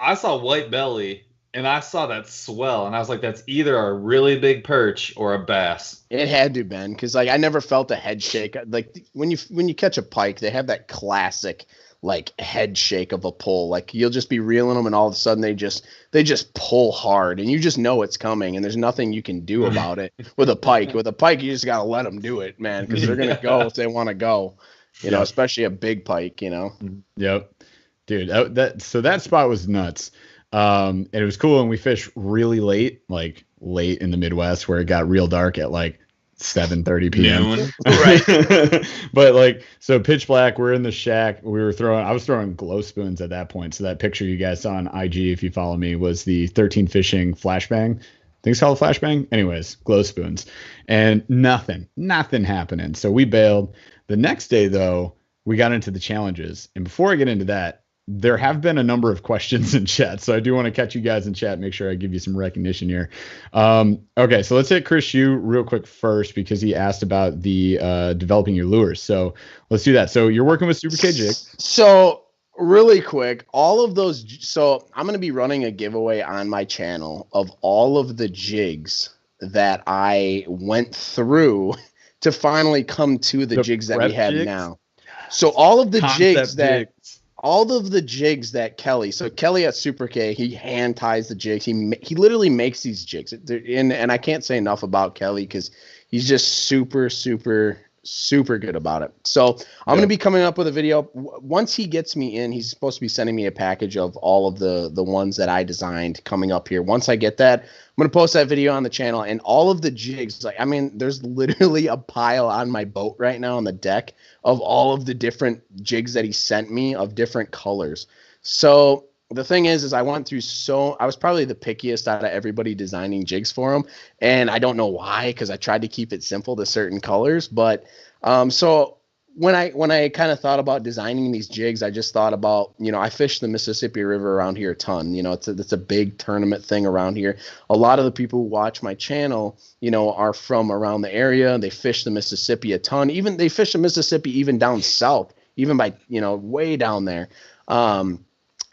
I saw white belly. And I saw that swell, and I was like, that's either a really big perch or a bass. It had to, Ben, because like I never felt a head shake. Like when you catch a pike, they have that classic like head shake of a pull. Like you'll just be reeling them, and all of a sudden they just pull hard, and you just know it's coming, and there's nothing you can do about it. With a pike, you just gotta let them do it, man, because they're gonna go if they want to go. you know, especially a big pike, you know. Yep. Dude, that spot was nuts. And it was cool, and we fished really late, like late in the Midwest, where it got real dark at like 7:30 p.m. Right. But like, so pitch black, we're in the shack. I was throwing glow spoons at that point. So that picture you guys saw on IG, if you follow me, was the 13 fishing flashbang. I think it's called a flashbang. Anyways, glow spoons, and nothing happening. So we bailed. The next day though, we got into the challenges. And before I get into that, there have been a number of questions in chat, so I do want to catch you guys in chat, make sure I give you some recognition here. Okay, so let's hit Chris Hugh real quick first, because he asked about the developing your lures. So let's do that. So you're working with Super K Jigs. So really quick, all of those. So I'm going to be running a giveaway on my channel of all of the jigs that I went through to finally come to the jigs that we have now. So all of the jigs that Kelly, so Kelly at Super K, he hand ties the jigs. He literally makes these jigs. And I can't say enough about Kelly because he's just super, super, super good about it. So I'm going to be coming up with a video. Once he gets me in, he's supposed to be sending me a package of all of the ones that I designed coming up here. Once I get that, I'm going to post that video on the channel, and all of the jigs, like, I mean, there's literally a pile on my boat right now on the deck of all of the different jigs that he sent me of different colors. So the thing is I went through, I was probably the pickiest out of everybody designing jigs for him. And I don't know why, because I tried to keep it simple to certain colors. But so when I kind of thought about designing these jigs, I just thought about, you know, I fish the Mississippi River around here a ton. You know, it's a big tournament thing around here. A lot of the people who watch my channel, you know, are from around the area. They fish the Mississippi a ton. Even they fish the Mississippi even down south, even by, you know, way down there.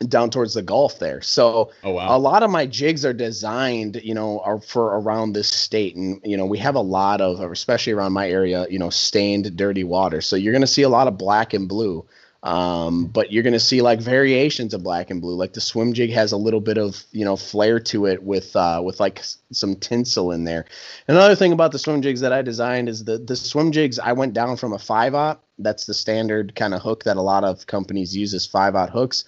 Down towards the Gulf there. So a lot of my jigs are designed, you know, are for around this state. And, you know, we have a lot of, especially around my area, you know, stained dirty water. So you're going to see a lot of black and blue. But you're going to see like variations of black and blue. Like the swim jig has a little bit of, you know, flair to it with like some tinsel in there. Another thing about the swim jigs that I designed is the swim jigs, I went down from a 5/0. That's the standard kind of hook that a lot of companies use, is 5/0 hooks.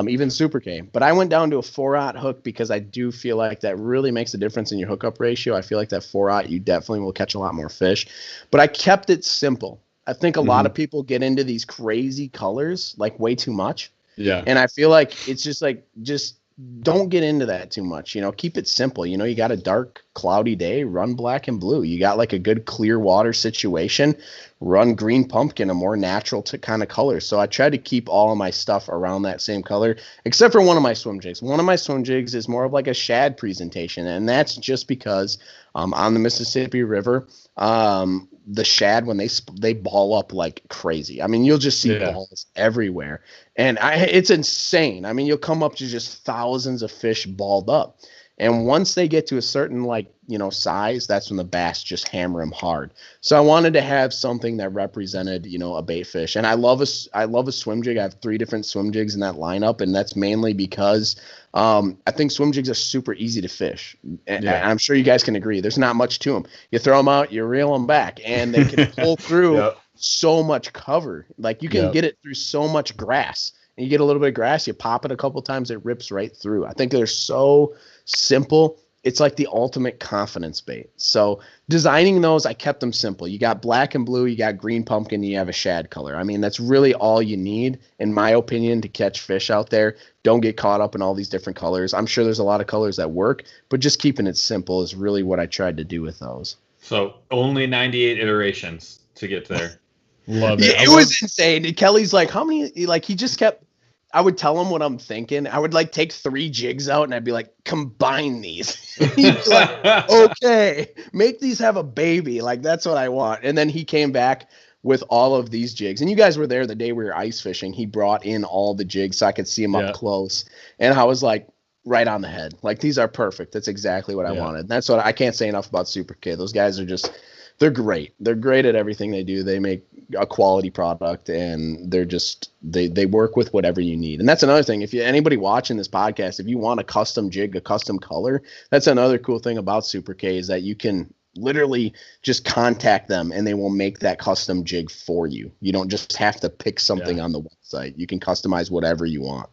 Even Super K. But I went down to a 4/0 hook because I do feel like that really makes a difference in your hookup ratio. I feel like that 4/0, you definitely will catch a lot more fish. But I kept it simple. I think a lot of people get into these crazy colors like way too much. Yeah. And I feel like it's just like, just don't get into that too much. You know, keep it simple. You know, you got a dark, cloudy day, run black and blue. You got like a good clear water situation, run green pumpkin, a more natural kind of color. So I try to keep all of my stuff around that same color, except for one of my swim jigs. One of my swim jigs is more of like a shad presentation, and that's just because on the Mississippi River, the shad, when they ball up like crazy. I mean, you'll just see balls everywhere, and it's insane. I mean, you'll come up to just thousands of fish balled up. And once they get to a certain, like, you know, size, that's when the bass just hammer them hard. So I wanted to have something that represented, you know, a bait fish. And I love a swim jig. I have 3 different swim jigs in that lineup, and that's mainly because I think swim jigs are super easy to fish. And I'm sure you guys can agree. There's not much to them. You throw them out, you reel them back, and they can pull through so much cover. Like, you can get it through so much grass. And you get a little bit of grass, you pop it a couple times, it rips right through. I think they're so simple. It's like the ultimate confidence bait. So designing those, I kept them simple. You got black and blue, you got green pumpkin, you have a shad color. I mean, that's really all you need, in my opinion, to catch fish out there. Don't get caught up in all these different colors. I'm sure there's a lot of colors that work, but just keeping it simple is really what I tried to do with those. So only 98 iterations to get there. Love it. Yeah, it was insane. Kelly's like, how many? Like, he just kept. I would tell him what I'm thinking. I would like take 3 jigs out and I'd be like, combine these. He'd be like, okay, make these have a baby. Like, that's what I want. And then he came back with all of these jigs. And you guys were there the day we were ice fishing. He brought in all the jigs so I could see them up close. And I was like, right on the head. Like, these are perfect. That's exactly what I wanted. That's what I can't say enough about Super K. Those guys are just, they're great. They're great at everything they do. They make a quality product, and they're just, they work with whatever you need. And that's another thing. If anybody watching this podcast, if you want a custom jig, a custom color, that's another cool thing about Super K, is that you can literally just contact them and they will make that custom jig for you. You don't just have to pick something on the website. You can customize whatever you want.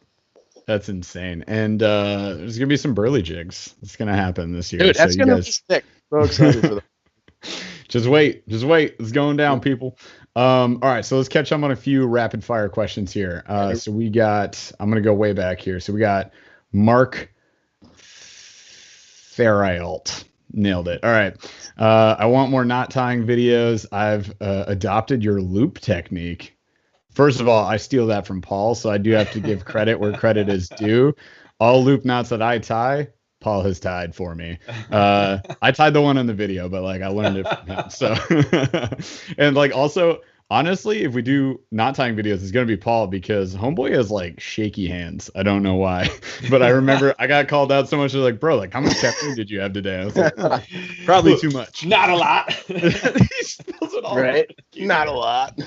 That's insane. And there's gonna be some Burly jigs. It's gonna happen this year. Dude, that's gonna be sick. So excited for that. Just wait. It's going down, people. All right, so let's catch up on a few rapid fire questions here. So we got, I'm gonna go way back here. So we got Mark Ferrialt. Nailed it. All right. I want more knot tying videos. I've adopted your loop technique. First of all, I steal that from Paul, so I do have to give credit where credit is due. All loop knots that I tie, Paul has tied for me. I tied the one in the video, but like I learned it from him. So, and like also, honestly, if we do knot tying videos, it's gonna be Paul because Homeboy has like shaky hands. I don't know why, but I remember I got called out so much. I was like, bro, like how much caffeine did you have today? I was like, probably too much. Not a lot. He spells it all Right? Not a lot.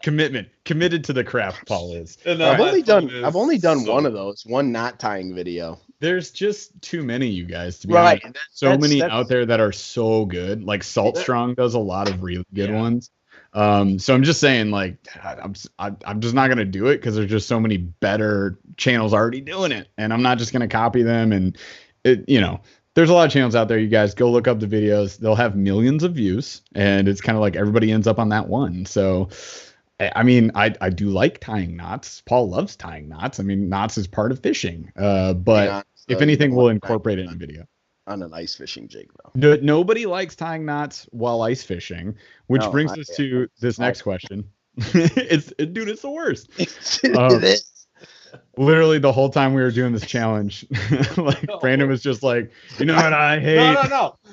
Committed to the craft, Paul is. I've only done one of those, one knot tying video. There's just too many, you guys, to be honest. So many out there that are so good. Like Salt Strong does a lot of really good ones. So I'm just saying, like, I'm just not gonna do it because there's just so many better channels already doing it, and I'm not just gonna copy them. And it, there's a lot of channels out there. You guys go look up the videos; they'll have millions of views, and it's kind of like everybody ends up on that one. So, I mean, I do like tying knots. Paul loves tying knots. I mean, knots is part of fishing. But if anything, we'll incorporate it in video. On an ice fishing jig, though. Nobody likes tying knots while ice fishing, which brings us to this next question. Dude, it's the worst. It is. Literally the whole time we were doing this challenge, like Brandon was just like, you know what I hate?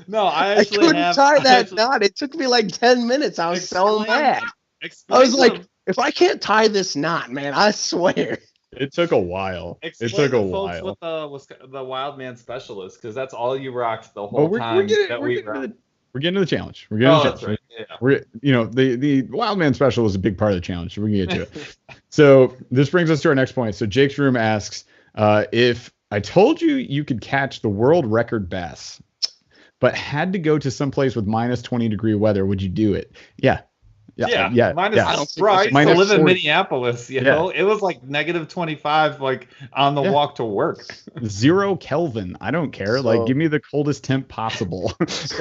No. I couldn't tie that knot. It took me like 10 minutes. I was so mad. I was like, if I can't tie this knot, man, I swear. It took a while. With the Wildman specialist, because that's all you rocked the whole time. We're getting to the challenge. Right. Yeah. The Wildman special was a big part of the challenge. So we're gonna get to it. So this brings us to our next point. So Jake's Room asks, if I told you could catch the world record bass, but had to go to someplace with minus 20-degree weather, would you do it? Yeah. Bro, I used to live in Minneapolis, you know? It was like negative 25, like on the walk to work. 0 Kelvin. I don't care. Like, give me the coldest temp possible.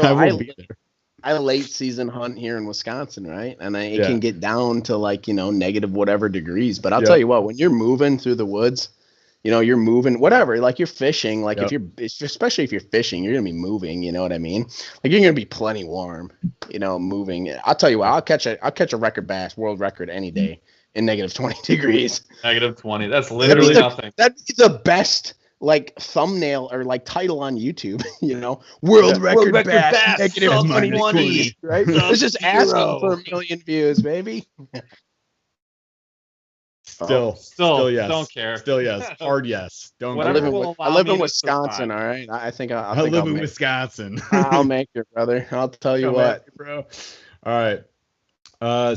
I will be there. I late season hunt here in Wisconsin, right? And it can get down to like, negative whatever degrees. But I'll tell you what, when you're moving through the woods, you're moving, whatever, like you're fishing, like especially if you're fishing, you're going to be moving, you know what I mean? Like you're going to be plenty warm, moving. I'll tell you what, I'll catch a record bass, world record any day in negative 20 degrees. Negative 20. That's literally nothing. That'd be the best like thumbnail or like title on YouTube, world record bass, negative 20, right? It's just asking for 1 million views, baby. Still yes. Don't care. Still yes. Hard yes. Don't. I live in Wisconsin. All right. I think I live in Wisconsin. I'll make it, brother. I'll tell you what, bro. All right.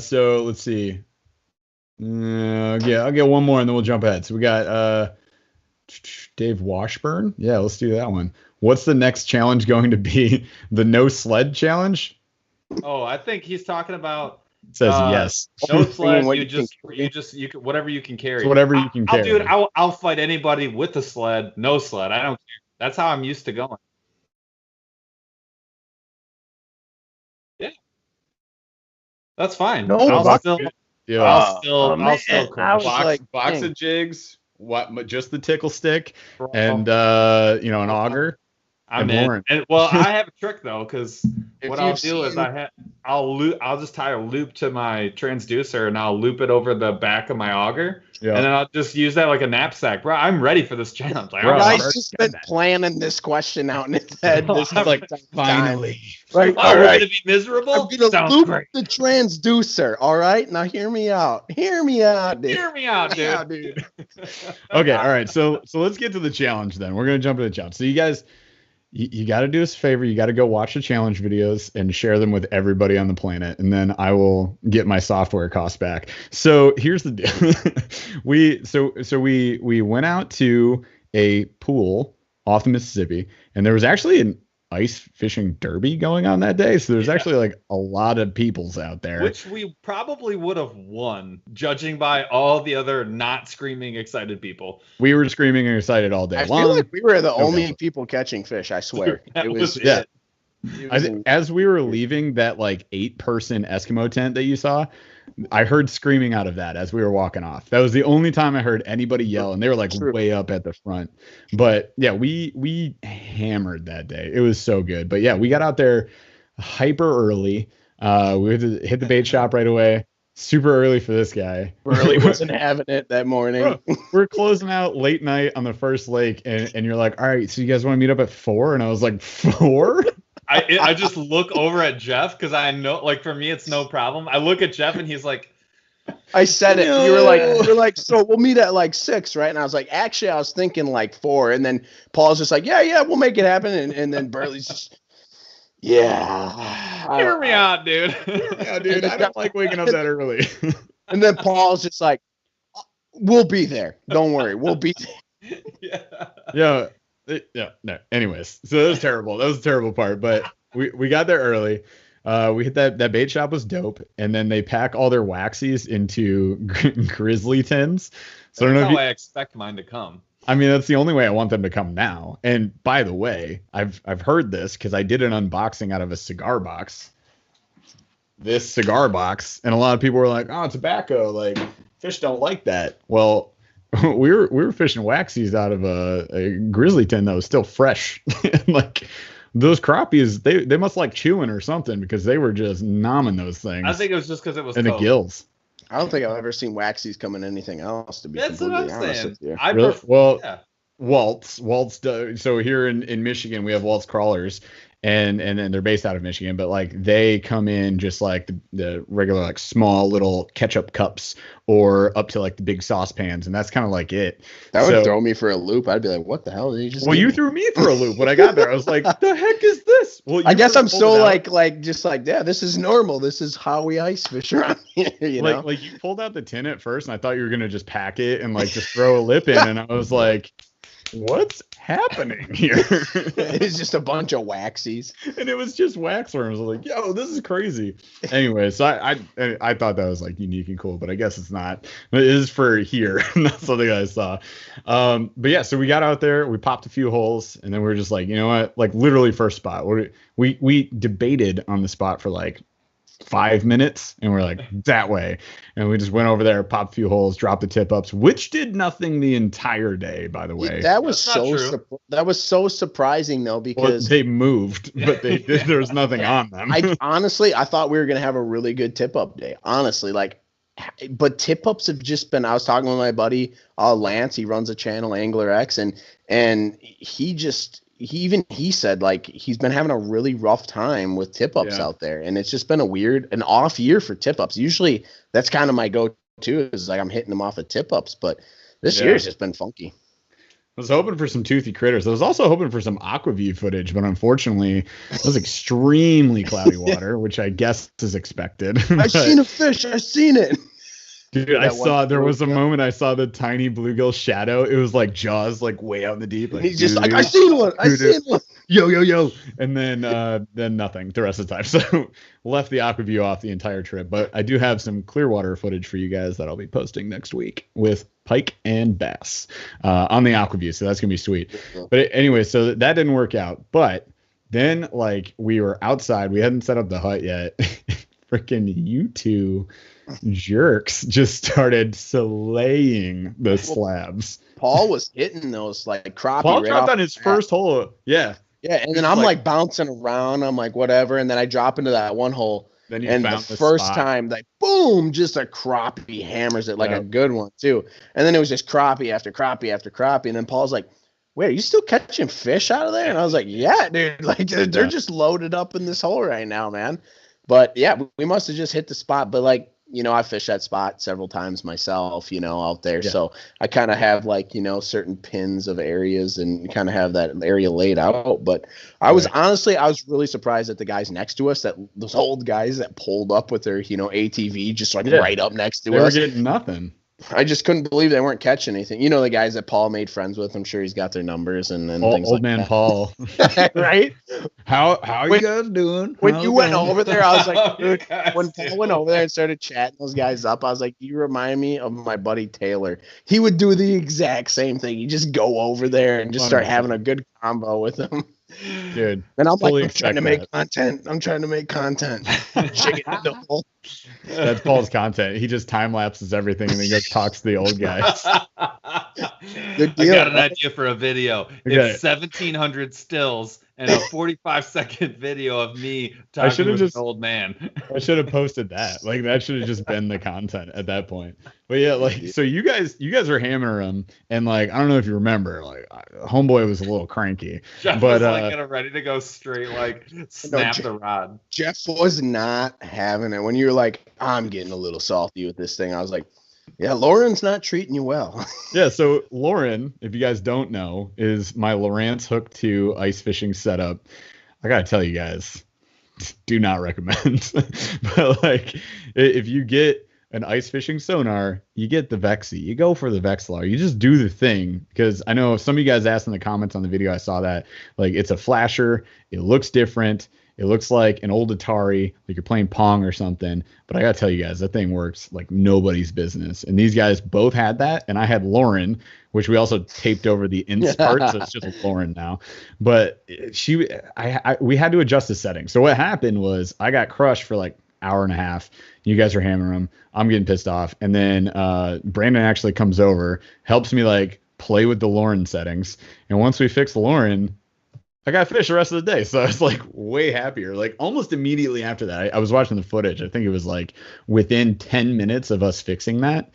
So let's see. I'll get one more and then we'll jump ahead. So we got Dave Washburn. Yeah, let's do that one. What's the next challenge going to be? The no sled challenge? Oh, I think he's talking about. Says yes. No sled. You can whatever you can carry. Whatever you can carry. I'll fight anybody with a sled. No sled. I don't care. That's how I'm used to going. Yeah, that's fine. No, I'll still box of jigs. What? Just the tickle stick and an auger. I'm in. And I have a trick though, because what I'll do is I'll just tie a loop to my transducer and I'll loop it over the back of my auger, and then I'll just use that like a knapsack. Bro, I'm ready for this challenge. Like, I've just been planning this question out in his head. This is like finally. Right, all right. Gonna be miserable. I'm gonna loop the transducer. All right, now hear me out. Hear me out, dude. Okay, all right. So let's get to the challenge then. We're gonna jump into the challenge. So you guys. You got to do us a favor. You got to go watch the challenge videos and share them with everybody on the planet. And then I will get my software costs back. So here's the deal. We went out to a pool off the Mississippi, and there was actually ice fishing derby going on that day. So there's actually like a lot of peoples out there. Which we probably would have won, judging by all the other not screaming excited people. We were screaming and excited all day I long. feel like we were the only people catching fish, I swear. That was it. Yeah. As we were leaving that like 8-person Eskimo tent that you saw, I heard screaming out of that as we were walking off. That was the only time I heard anybody yell, and they were like way up at the front. But yeah, we hammered that day. It was so good. But yeah, we got out there hyper early. We had to hit the bait shop right away. Super early for this guy. Burly wasn't having it that morning. We're closing out late night on the first lake, and you're like, all right, so you guys want to meet up at 4? And I was like, 4? I just look over at Jeff because I know, like, for me, it's no problem. I look at Jeff and he's like, I said it. No. You're like, so we'll meet at like 6, right? And I was like, actually, I was thinking like 4. And then Paul's just like, yeah, we'll make it happen. And then Burly's just, yeah. Hear me out, dude. Yeah, dude, I don't like waking up that early. And then Paul's just like, we'll be there. Don't worry. We'll be there. Yeah. No. Anyways, so that was terrible. That was a terrible part, but we got there early. We hit that bait shop was dope, and then they pack all their waxies into grizzly tins. So that's how I expect mine to come. I mean, that's the only way I want them to come now. And by the way, I've heard this because I did an unboxing out of a cigar box. This cigar box, and a lot of people were like, "Oh, tobacco! Like fish don't like that." Well, we were fishing waxies out of a grizzly tin that was still fresh. Like those crappies, they must like chewing or something because they were just nomming those things. I think it was just because it was in the gills. I don't think I've ever seen waxies come in anything else. To be completely honest with you. Waltz. So here in Michigan, we have Waltz crawlers. And then they're based out of Michigan, but like they come in just like the regular like small little ketchup cups or up to like the big saucepans, and that's kind of like it. That would throw me for a loop. I'd be like, "What the hell did he just?" Well, you threw me for a loop when I got there. I was like, "The heck is this?" Well, I guess I'm so like yeah, this is normal. This is how we ice fish around here. You know, like you pulled out the tin at first, and I thought you were gonna just pack it and like just throw a lip in, and I was like, what's happening here? It's just a bunch of waxies, and it was just wax worms. I was like, yo, this is crazy. Anyway, so I thought that was like unique and cool, but I guess it's not. It is for here. That's something I saw. But yeah, so we got out there, we popped a few holes, and then we were just like, you know what, like literally first spot. We debated on the spot for like 5 minutes, and we're like that way, and we just went over there, popped a few holes, dropped the tip ups, which did nothing the entire day, by the way. That was so surprising though, because they moved, but there was nothing on them. I thought we were gonna have a really good tip up day, honestly, but tip ups have just been. I was talking with my buddy Lance, he runs a channel, Angler X, and he said like he's been having a really rough time with tip ups out there, and it's just been an off year for tip ups. Usually that's kind of my go-to, is like I'm hitting them off of tip ups, but this year has just been funky. I was hoping for some toothy critters. I was also hoping for some aquaview footage, but unfortunately it was extremely cloudy water, which I guess is expected. I've seen a fish. I've seen it. Dude, there was a moment I saw the tiny bluegill shadow. It was like Jaws, like way out in the deep. Like, he's just like, I seen one. Yo. And then nothing the rest of the time. So left the aquaview off the entire trip. But I do have some Clearwater footage for you guys that I'll be posting next week with pike and bass on the aquaview. So that's going to be sweet. But anyway, so that didn't work out. But then like we were outside. We hadn't set up the hut yet. Freaking you two jerks just started slaying the slabs. Paul was hitting those like crappie. Paul dropped on his first hole. Yeah, and then I'm like bouncing around. I'm like whatever, and then I drop into that one hole. Then and the first time, like boom, just a crappie hammers it like a good one too. And then it was just crappie after crappie after crappie. And then Paul's like, "Wait, are you still catching fish out of there?" And I was like, "Yeah, dude. Like they're just loaded up in this hole right now, man." But yeah, we must have just hit the spot. But like, you know, I fished that spot several times myself, you know, out there. Yeah. So I kind of have like, you know, certain pins of areas and kind of have that area laid out. But I was really surprised at the guys next to us, that those old guys that pulled up with their, you know, ATV just like right up next to us. They were getting nothing. I just couldn't believe they weren't catching anything. You know, the guys that Paul made friends with, I'm sure he's got their numbers and things old like man that. Paul. Right? How are you guys doing? When you went over there, I was like, dude, Guys, when Paul went over there and started chatting those guys up, I was like, you remind me of my buddy Taylor. He would do the exact same thing. He'd just go over there and just start having a good combo with them. Dude, And I'm like, fully I'm trying to expect make content. I'm trying to make content. Chicken double. that's Paul's content. He just time lapses everything and then goes talks to the old guys. Good I deal, got an right? idea for a video. Okay. It's 1,700 stills and a 45-second video of me talking should've with just- an old man. I should have posted that. Like that should have just been the content at that point. But yeah, like so you guys are hammering him, and like I don't know if you remember, like homeboy was a little cranky. Jeff But, was like getting ready to go straight, like snap Jeff- the rod. Jeff was not having it. When you were like, I'm getting a little salty with this thing, I was like, yeah, Lauren's not treating you well. Yeah, so Lauren, if you guys don't know, is my Lowrance Hook 2 ice fishing setup. I gotta tell you guys, do not recommend. But like, if you get an ice fishing sonar, you get the Vexy. You go for the Vexlar. You just do the thing, because I know some of you guys asked in the comments on the video. I saw that like it's a flasher. It looks different. It looks like an old Atari, like you're playing Pong or something. But I gotta tell you guys, that thing works like nobody's business. And these guys both had that, and I had Lauren, which we also taped over the ins part, so it's just Lauren now. But we had to adjust the settings. So what happened was I got crushed for like hour and a half. You guys are hammering them. I'm getting pissed off, and then Brandon actually comes over, helps me like play with the Lauren settings, and once we fix Lauren, I got fish the rest of the day. So I was like way happier. Like almost immediately after that, I was watching the footage. I think it was like within 10 minutes of us fixing that,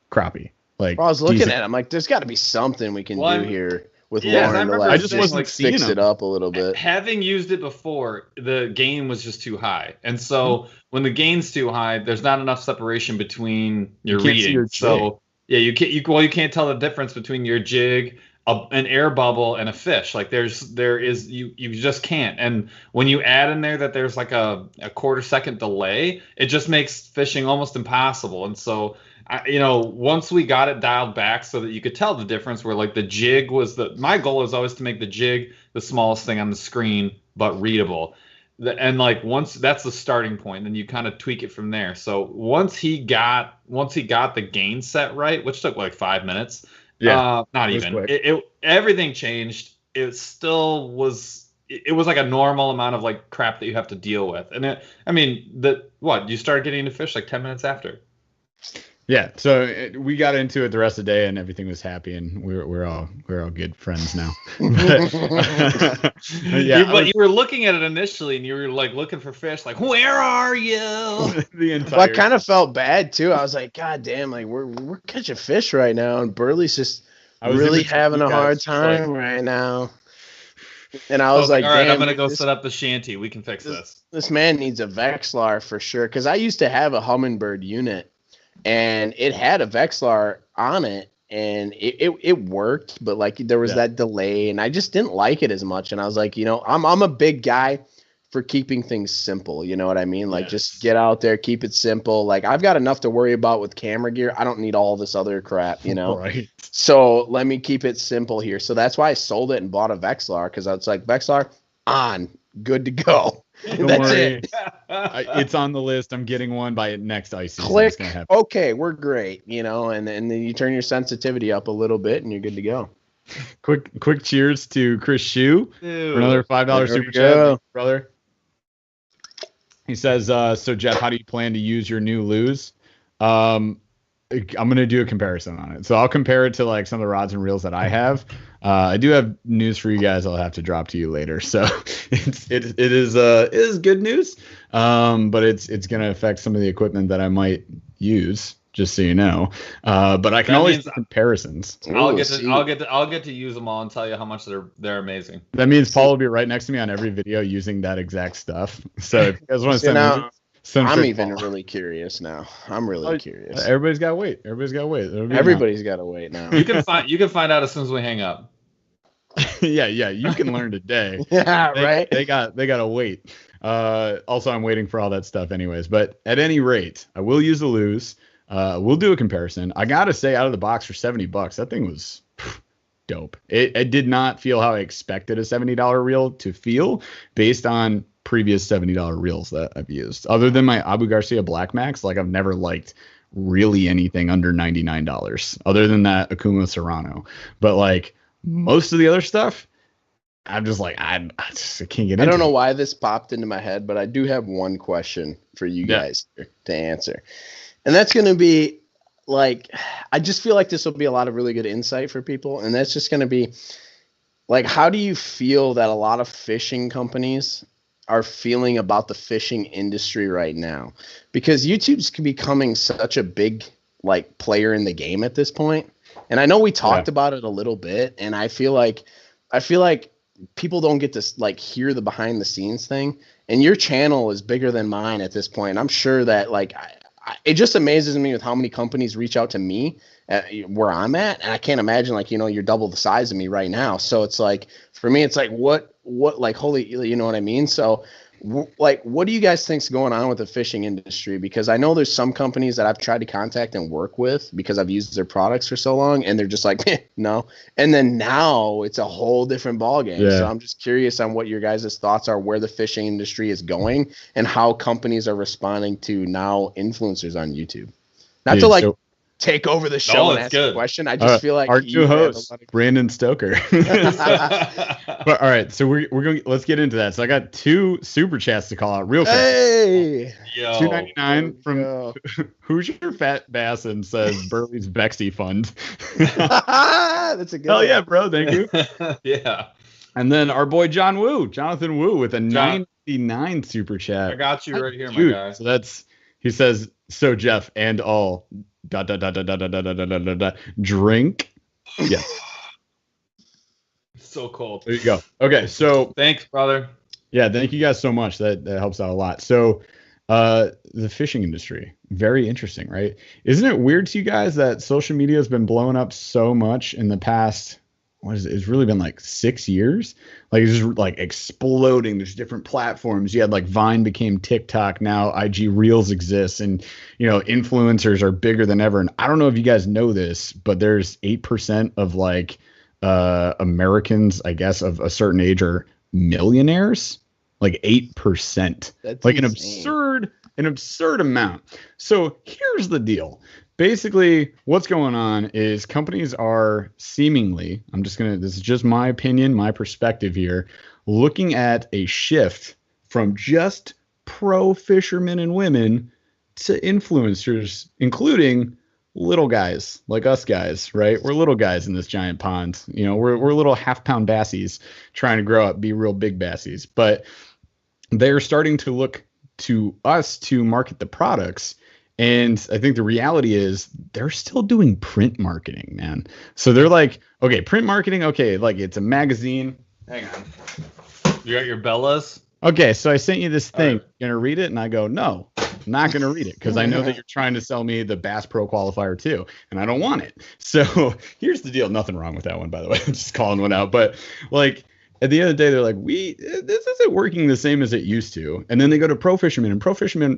crappie. Like Well, I was looking decent. at it. I'm like, there's got to be something we can Well, do here with yeah, I Lauren to remember like, I just wasn't like, seeing fix them. it up a little bit. Having used it before, the gain was just too high, and so when the gain's too high, there's not enough separation between your can't see reading. your jig. So yeah, you can't tell the difference between your jig, an air bubble, and a fish. Like you just can't. And when you add in there that there's like a quarter second delay, it just makes fishing almost impossible. And so once we got it dialed back so that you could tell the difference, where like the jig was my goal is always to make the jig the smallest thing on the screen but readable. And like once that's the starting point, then you kind of tweak it from there. So once he got the gain set right, which took like 5 minutes, not it was even, quick. everything changed. It still was. It was like a normal amount of like crap that you have to deal with. And you started getting to fish like 10 minutes after. Yeah, so we got into it the rest of the day, and everything was happy, and we're all good friends now. But, You were looking at it initially, and you were like looking for fish, like where are you? the entire. Well, I kind of felt bad too. I was like, God damn, like we're catching fish right now, and Burley's just really having a hard time right now. And I was like, all right, damn, I'm gonna go set up the shanty. We can fix this. This man needs a Vexlar for sure, because I used to have a Humminbird unit. And it had a Vexlar on it, and it worked, but like there was that delay, and I just didn't like it as much. And I was like, I'm a big guy for keeping things simple. You know what I mean? Like just get out there, keep it simple. Like I've got enough to worry about with camera gear. I don't need all this other crap, Right. So let me keep it simple here. So that's why I sold it and bought a Vexlar, because I was like, Vexlar on, good to go. Don't That's worry. it. It's on the list. I'm getting one by next ice season. Click. It's gonna happen. Okay, we're great. And then you turn your sensitivity up a little bit, and you're good to go. Quick cheers to Chris Shue for another $5 There super we chat, go. brother. He says, so Jeff, how do you plan to use your new lures? I'm going to do a comparison on it. So I'll compare it to like some of the rods and reels that I have. I do have news for you guys. I'll have to drop to you later. So it is good news. But it's going to affect some of the equipment that I might use, just so you know. But I can always do comparisons. I'll get to use them all and tell you how much they're amazing. That means Paul will be right next to me on every video using that exact stuff. So if you guys want to send I'm even really curious now. I'm really curious. Everybody's got to wait. Everybody's got to wait now. You can find out as soon as we hang up. yeah, you can learn today. Yeah, right. They got to wait. Also, I'm waiting for all that stuff anyways. But at any rate, I will use the lures. We'll do a comparison. I gotta say, out of the box for $70, that thing was dope. It did not feel how I expected a $70 reel to feel based on previous $70 reels that I've used. Other than my Abu Garcia Black Max, like I've never liked really anything under $99 other than that Akuma Serrano. But like most of the other stuff, I'm just like, I can't get into. I don't know why this popped into my head, but I do have one question for you guys to answer. And that's going to be like, I just feel like this will be a lot of really good insight for people. And that's just going to be like, how do you feel that a lot of fishing companies are feeling about the fishing industry right now? Because YouTube's becoming such a big like player in the game at this point. And I know we talked about it a little bit, and I feel like people don't get to like hear the behind the scenes thing. And your channel is bigger than mine at this point. I'm sure that like it just amazes me with how many companies reach out to me where I'm at, and I can't imagine like, you know, you're double the size of me right now. So it's like, for me, it's like what like, holy, you know what I mean? So like, what do you guys think's going on with the fishing industry? Because I know there's some companies that I've tried to contact and work with because I've used their products for so long, and they're just like, no. And then now it's a whole different ballgame. Yeah. So I'm just curious on what your guys' thoughts are, where the fishing industry is going, and how companies are responding to now influencers on YouTube. Not to like take over the show and ask a question. I just feel like our new host, Brandon Stoker. But all right, so we're going. Let's get into that. So I got 2 super chats to call out real quick. Hey, $2.99 from Hoosier Fat Bass and says Burly's Bexy Fund. That's a good. Hell yeah, bro! Thank you. Yeah. And then our boy Jonathan Wu, with a $9.99 super chat. I got you right here, my guy. So he says, so Jeff and all drink. Yes. So cold. There you go. Okay, so thanks, brother. Yeah, thank you guys so much. That helps out a lot. So the fishing industry, very interesting, right? Isn't it weird to you guys that social media has been blowing up so much in the past? What is it? It's really been like 6 years. Like it's just like exploding. There's different platforms. You had like Vine became TikTok. Now IG Reels exists, and you know, influencers are bigger than ever. And I don't know if you guys know this, but there's 8% of like Americans, I guess, of a certain age are millionaires. Like 8%. That's like insane. an absurd amount. So here's the deal. Basically, what's going on is companies are seemingly, this is just my opinion, my perspective here, looking at a shift from just pro fishermen and women to influencers, including little guys like us guys, right? We're little guys in this giant pond. You know, we're little half-pound bassies trying to grow up, be real big bassies. But they're starting to look to us to market the products. And I think the reality is they're still doing print marketing, man. So they're like, okay, print marketing, okay, like it's a magazine. Hang on. You got your Bellas? Okay, so I sent you this thing. Right. You're going to read it? And I go, no, I'm not going to read it because I know that you're trying to sell me the Bass Pro Qualifier too, and I don't want it. So here's the deal. Nothing wrong with that one, by the way. I'm just calling one out. But like at the end of the day, they're like, this isn't working the same as it used to. And then they go to pro fishermen, and pro fishermen,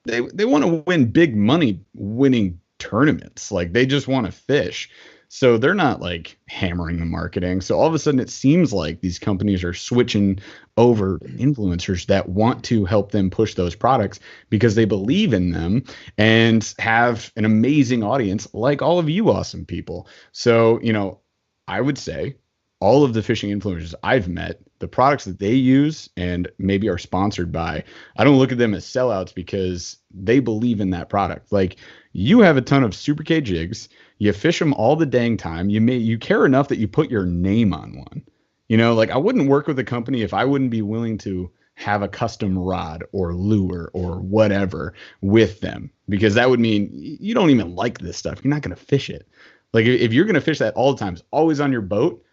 they want to win big money winning tournaments. Like they just want to fish. So they're not like hammering the marketing. So all of a sudden it seems like these companies are switching over influencers that want to help them push those products because they believe in them and have an amazing audience like all of you awesome people. So, you know, I would say all of the fishing influencers I've met, the products that they use and maybe are sponsored by, I don't look at them as sellouts because they believe in that product. Like you have a ton of Super K jigs, you fish them all the dang time. You care enough that you put your name on one. You know, like I wouldn't work with a company if I wouldn't be willing to have a custom rod or lure or whatever with them, because that would mean you don't even like this stuff. You're not going to fish it. Like if you're going to fish that all the time, it's always on your boat.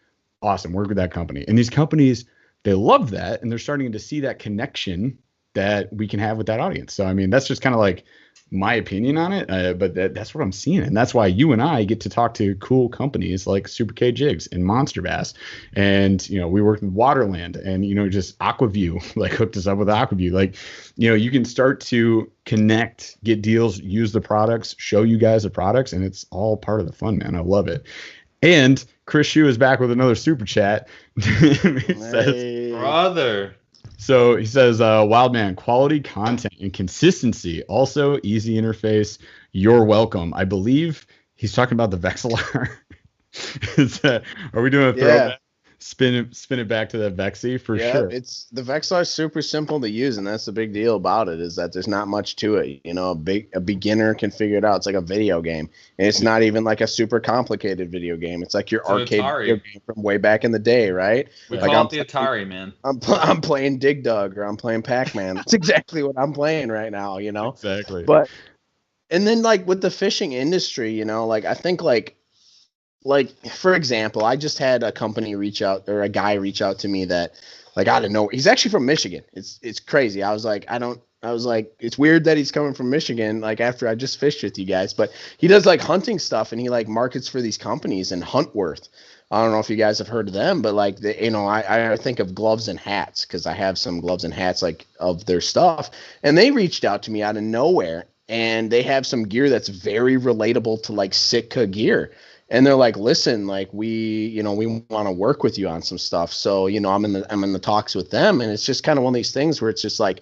Awesome. Work with that company. And these companies, they love that. And they're starting to see that connection that we can have with that audience. So, I mean, that's just kind of like my opinion on it, but that's what I'm seeing, and that's why you and I get to talk to cool companies like Super K Jigs and Monster Bass, and we worked with Waterland, and just Aquaview like hooked us up with Aquaview. Like, you can start to connect, get deals, use the products, show you guys the products, and it's all part of the fun, man. I love it. And Chris Shue is back with another super chat. He says, brother. So he says, Wildman, quality content and consistency. Also, easy interface. You're welcome. I believe he's talking about the Vexillar. Are we doing a throwback? Spin it back to that Vexy for sure. It's the Vexillar is super simple to use, and that's the big deal about it, is that there's not much to it. A beginner can figure it out. It's like a video game, and it's not even like a super complicated video game. It's like your arcade video game from way back in the day, right? We call it the Atari, man. I'm playing Dig Dug, or I'm playing Pac-Man. That's exactly what I'm playing right now. Exactly. And then like with the fishing industry, I think like for example, I just had a company reach out, or a guy reach out to me that like out of nowhere. He's actually from Michigan. It's crazy. I was like, it's weird that he's coming from Michigan, like after I just fished with you guys. But he does like hunting stuff, and he like markets for these companies in Huntworth. I don't know if you guys have heard of them, but like I think of gloves and hats, because I have some gloves and hats like of their stuff, and they reached out to me out of nowhere, and they have some gear that's very relatable to like Sitka gear. And they're like, listen, like we want to work with you on some stuff. So, I'm in the talks with them, and it's just kind of one of these things where it's just like,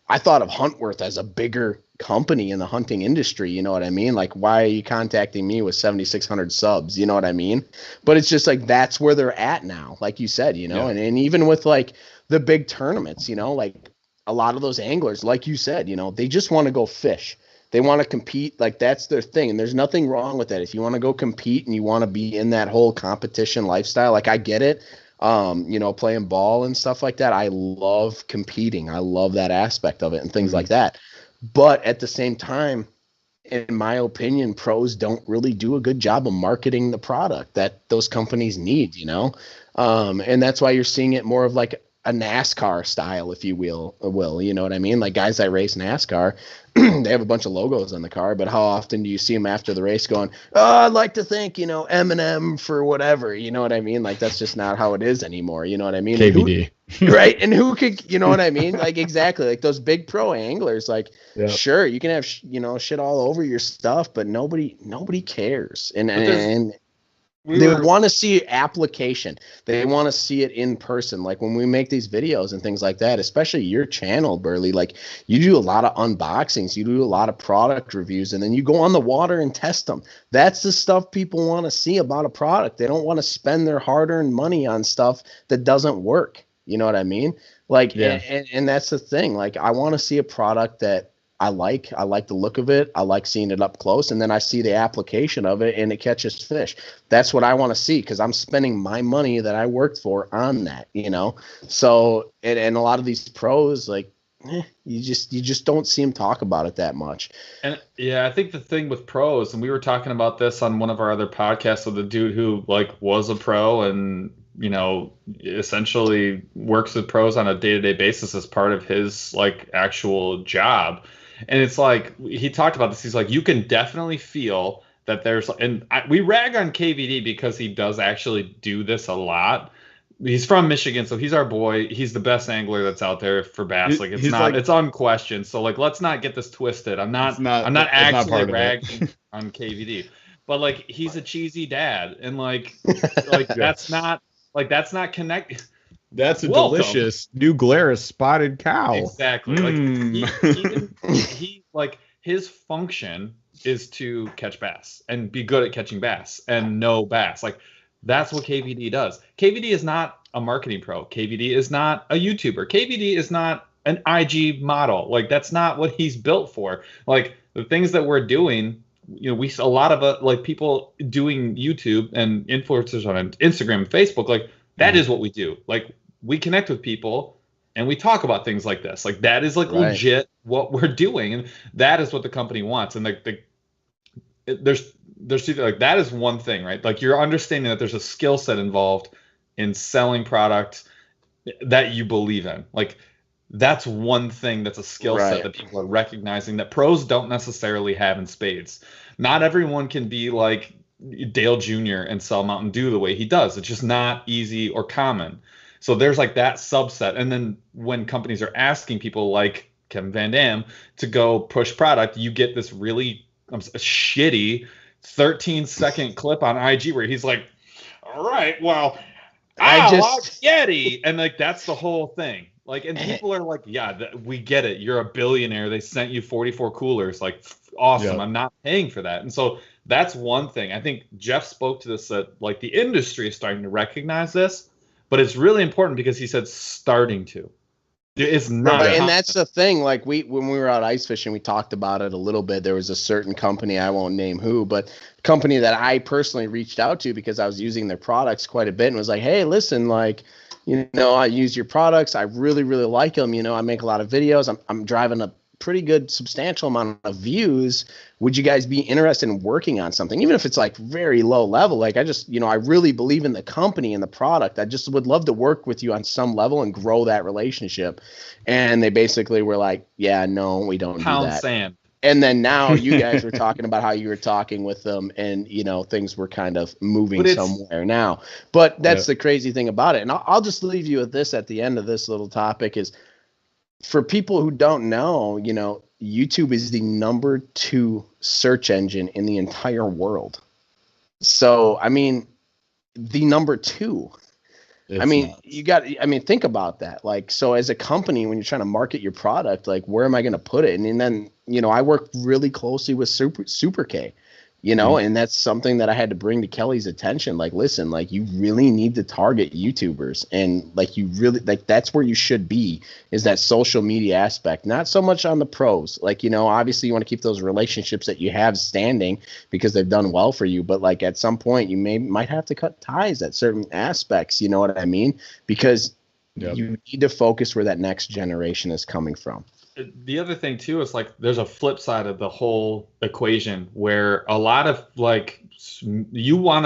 I thought of Huntworth as a bigger company in the hunting industry. You know what I mean? Like, why are you contacting me with 7,600 subs? You know what I mean? But it's just like, that's where they're at now. Like you said, and even with like the big tournaments, like a lot of those anglers, like you said, they just want to go fish. They want to compete, like that's their thing, and there's nothing wrong with that. If you want to go compete and you want to be in that whole competition lifestyle, like I get it, playing ball and stuff like that. I love competing. I love that aspect of it and things like that. But at the same time, in my opinion, pros don't really do a good job of marketing the product that those companies need, and that's why you're seeing it more of like a NASCAR style, if you will, you know what I mean? Like guys that race NASCAR, they have a bunch of logos on the car, but how often do you see them after the race going, oh, I'd like to thank, M&M for whatever, you know what I mean? Like, that's just not how it is anymore. You know what I mean? KVD. Right. And who could, you know what I mean? Like, exactly. Like those big pro anglers, like, sure, you can have, shit all over your stuff, but nobody cares. And they want to see application. They want to see it in person. Like when we make these videos and things like that, especially your channel, Burly, like you do a lot of unboxings, you do a lot of product reviews, and then you go on the water and test them. That's the stuff people want to see about a product. They don't want to spend their hard-earned money on stuff that doesn't work. You know what I mean? Like, and that's the thing. Like, I want to see a product that I like the look of it. I like seeing it up close, and then I see the application of it and it catches fish. That's what I want to see, because I'm spending my money that I worked for on that, So, and a lot of these pros, like, you just don't see them talk about it that much. And I think the thing with pros, and we were talking about this on one of our other podcasts with a dude who like was a pro and essentially works with pros on a day-to-day basis as part of his like actual job. And it's like, he talked about this. He's like, you can definitely feel that there's, and we rag on KVD because he does actually do this a lot. He's from Michigan, so he's our boy. He's the best angler that's out there for bass. Like it's unquestioned. So like, let's not get this twisted. I'm not actually ragging on KVD, but like, he's a cheesy dad, and like that's not connected. That's a delicious New Glarus spotted cow. Exactly. He like his function is to catch bass and be good at catching bass and know bass. Like that's what KVD does. KVD is not a marketing pro. KVD is not a YouTuber. KVD is not an IG model. Like that's not what he's built for. Like the things that we're doing, we a lot of like people doing YouTube and influencers on Instagram and Facebook, like that is what we do. Like we connect with people and we talk about things like this. Like that is like legit what we're doing, and that is what the company wants. And like there's like that is one thing, right? Like you're understanding that there's a skill set involved in selling product that you believe in. Like that's one thing that's a skill set that people are recognizing that pros don't necessarily have in spades. Not everyone can be like Dale Jr. and sell Mountain Dew the way he does. It's just not easy or common. So there's like that subset. And then when companies are asking people like Kevin Van Dam to go push product, you get this really shitty 13-second clip on IG where he's like, all right, well, I love Yeti. And like, that's the whole thing. Like, and people are like, yeah, we get it. You're a billionaire. They sent you 44 coolers. Like, awesome. Yeah. I'm not paying for that. And so that's one thing. I think Jeff spoke to this, that like the industry is starting to recognize this, but it's really important because he said starting to. It's not. Right, and that's the thing. Like when we were out ice fishing, we talked about it a little bit. There was a certain company, I won't name who, but company that I personally reached out to because I was using their products quite a bit and was like, hey, listen, like, you know, I use your products. I really, really like them. You know, I make a lot of videos. I'm driving a pretty good substantial amount of views. Would you guys be interested in working on something, even if it's like very low level? Like I just, you know, I really believe in the company and the product. I just would love to work with you on some level and grow that relationship. And they basically were like, yeah, no, we don't do that. Sand. And then now you guys were talking about how you were talking with them and, you know, things were kind of moving somewhere now. But that's the crazy thing about it. And I'll just leave you with this at the end of this little topic is, for people who don't know, you know, YouTube is the number 2 search engine in the entire world. So, I mean, the number 2. Think about that. Like, so as a company, when you're trying to market your product, like, where am I going to put it? And then, you know, I work really closely with Super K, you know, and that's something that I had to bring to Kelly's attention. Like, listen, like, you really need to target YouTubers, and like, you really, like, that's where you should be, is that social media aspect, not so much on the pros. Like, you know, obviously you want to keep those relationships that you have standing because they've done well for you. But like at some point you might have to cut ties at certain aspects. You know what I mean? Because you need to focus where that next generation is coming from. The other thing too is like there's a flip side of the whole equation where a lot of like what you want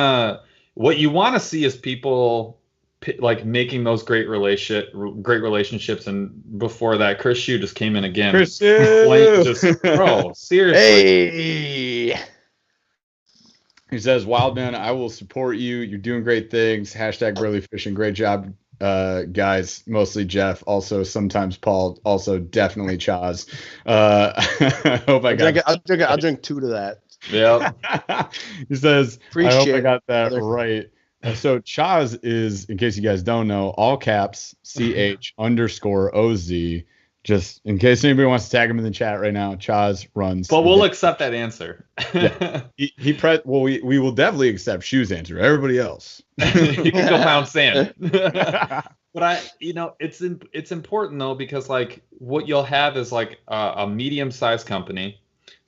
to see is people like making those great relationships. And before that, Chris Shue just came in again. Chris Shue! Bro, seriously. Hey. He says, Wildman, I will support you. You're doing great things. # Burly Fishing. Great job. Guys, mostly Jeff, also sometimes Paul, also definitely Chaz. I hope I'll drink 2 to that. Yeah. He says, I hope I got that right. So Chaz is, in case you guys don't know, all caps CH_OZ. Just in case anybody wants to tag him in the chat right now, Chaz runs. But we'll accept that answer. Yeah. We will definitely accept Shue's answer. Everybody else. You can go pound sand. But it's important though, because like what you'll have is like a medium-sized company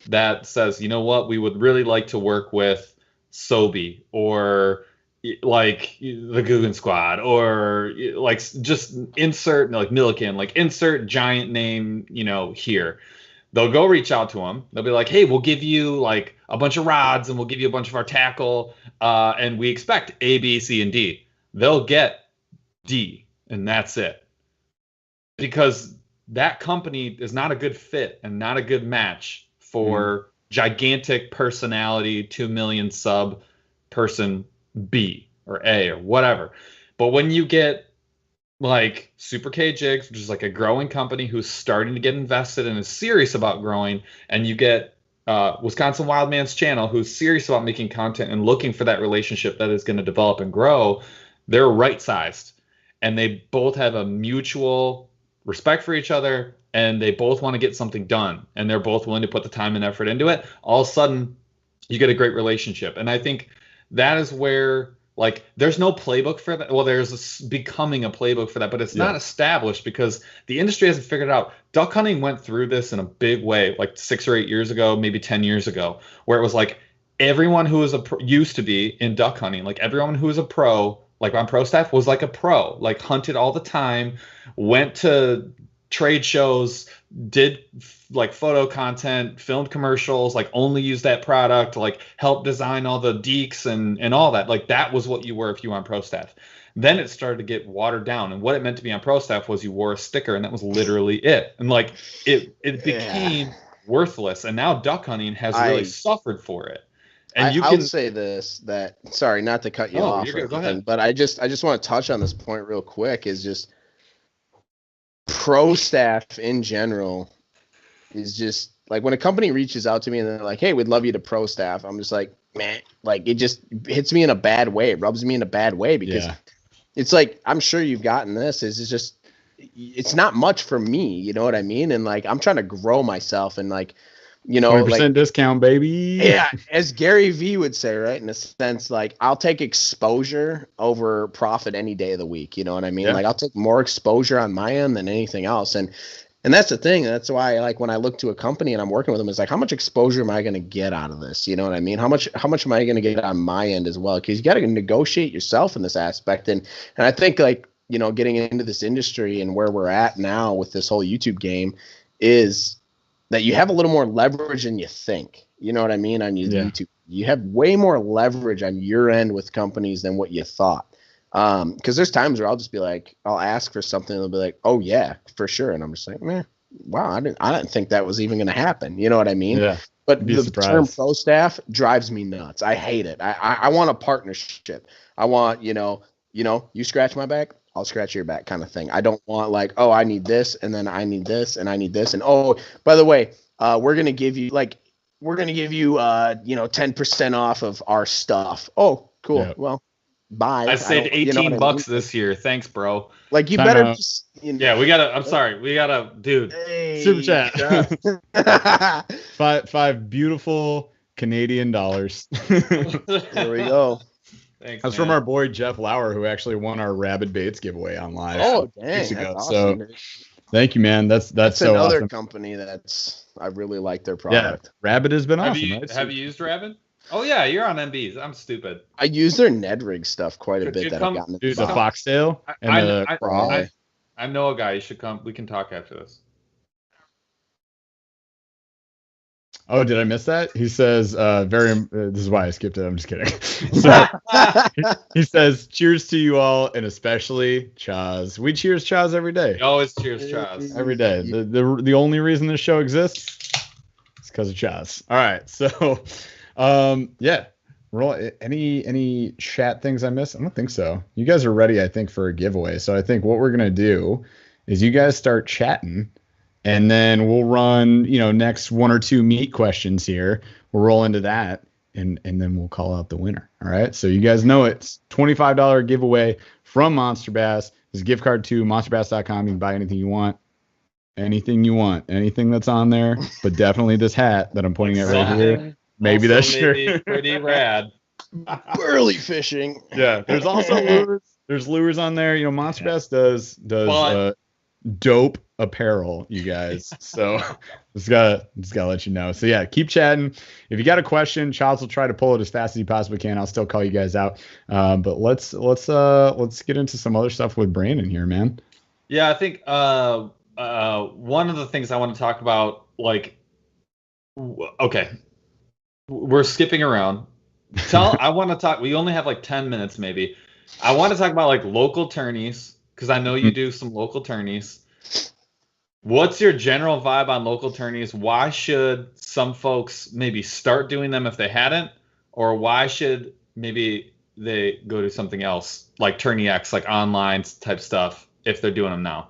that says, you know what, we would really like to work with Sobe or like the Guggen Squad, or like just insert like Milliken, like insert giant name, you know, here. They'll go reach out to them. They'll be like, hey, we'll give you like a bunch of rods and we'll give you a bunch of our tackle. And we expect A, B, C, and D. They'll get D, and that's it. Because that company is not a good fit and not a good match for gigantic personality, 2 million sub person B or A or whatever. But when you get like Super K Jigs, which is like a growing company who's starting to get invested and is serious about growing, and you get Wisconsin Wildman's channel, who's serious about making content and looking for that relationship that is going to develop and grow, they're right-sized. And they both have a mutual respect for each other, and they both want to get something done, and they're both willing to put the time and effort into it. All of a sudden, you get a great relationship. And I think that is where, like, there's no playbook for that. Well, there's becoming a playbook for that, but it's not established because the industry hasn't figured it out. Duck hunting went through this in a big way, like 6 or 8 years ago, maybe 10 years ago, where it was like everyone who was used to be in duck hunting, like everyone who was a pro, like on pro staff, was like a pro, like hunted all the time, went to trade shows, did like photo content, filmed commercials, like only use that product, like help design all the deeks and all that. Like that was what you were if you were on pro staff. Then it started to get watered down, and what it meant to be on pro staff was you wore a sticker, and that was literally it. And like it became worthless, and now duck hunting has really suffered for it. And I'll say this, that sorry, not to cut you off, you're good. Go ahead. but I just want to touch on this point real quick. Is just pro staff in general is just like when a company reaches out to me and they're like, "Hey, we'd love you to pro staff." I'm just like, man, like it just hits me in a bad way. It rubs me in a bad way because it's like, I'm sure you've gotten this. It's just, it's not much for me. You know what I mean? And like, I'm trying to grow myself and like, you know, 20% like, discount, baby. Yeah, as Gary Vee would say, right? In a sense, like I'll take exposure over profit any day of the week. You know what I mean? Yeah. Like I'll take more exposure on my end than anything else. And that's the thing. That's why, like, when I look to a company and I'm working with them, it's like, how much exposure am I going to get out of this? You know what I mean? How much am I going to get on my end as well? Because you got to negotiate yourself in this aspect. And I think, like, you know, getting into this industry and where we're at now with this whole YouTube game is that you have a little more leverage than you think. You know what I mean? On YouTube, you have way more leverage on your end with companies than what you thought. Because there's times where I'll just be like, I'll ask for something and they'll be like, "Oh yeah, for sure," and I'm just like, "Man, wow, I didn't think that was even going to happen." You know what I mean? Yeah. But the term pro staff drives me nuts. I hate it. I want a partnership. I want, you know, you scratch my back, I'll scratch your back kind of thing. I don't want like, oh, I need this, and then I need this, and I need this, and oh, by the way, we're gonna give you 10% off of our stuff. Oh, cool. Yeah. Well, bye. I saved $18 this year. Thanks, bro. Like you better just, you know. Yeah, we gotta, dude. Hey, super chat. five beautiful Canadian dollars. There we go. Thanks. That's from our boy Jeff Lauer, who actually won our Rabid Baits giveaway on live. Oh, dang! That's awesome. So, thank you, man. That's so another awesome. company I really like their product. Yeah, Rabid has been awesome. Have you used Rabid? Oh yeah, you're on MBs. I'm stupid. I use their Ned rig stuff quite a bit. I've gotten the foxtail and the craw. I know a guy. You should come. We can talk after this. Oh, did I miss that? He says, this is why I skipped it. I'm just kidding. So, he says, cheers to you all, and especially Chaz. We cheers Chaz every day. Always cheers Chaz. Every day. The only reason this show exists is because of Chaz. All right. So, yeah. Any chat things I missed? I don't think so. You guys are ready, I think, for a giveaway. So I think what we're going to do is you guys start chatting. And then we'll run, next one or two meat questions here. We'll roll into that, and then we'll call out the winner. All right. So you guys know it's $25 giveaway from Monster Bass. There's a gift card to monsterbass.com. You can buy anything you want. Anything that's on there, but definitely this hat that I'm pointing at right here. Maybe that's sure. Pretty rad. Burly fishing. Yeah. There's also lures. There's lures on there. Monster Bass does dope apparel, you guys. So just gotta let you know. So yeah, keep chatting. If you got a question, Charles will try to pull it as fast as he possibly can. I'll still call you guys out. But let's get into some other stuff with Brandon here, man. Yeah, I think one of the things I want to talk about, okay, we're skipping around. I want to talk. We only have 10 minutes, maybe. I want to talk about local tourneys, because I know you do some local tourneys. What's your general vibe on local tourneys? Why should some folks maybe start doing them if they hadn't? Or why should maybe they go to something else, like Tourney X, like online type stuff, if they're doing them now?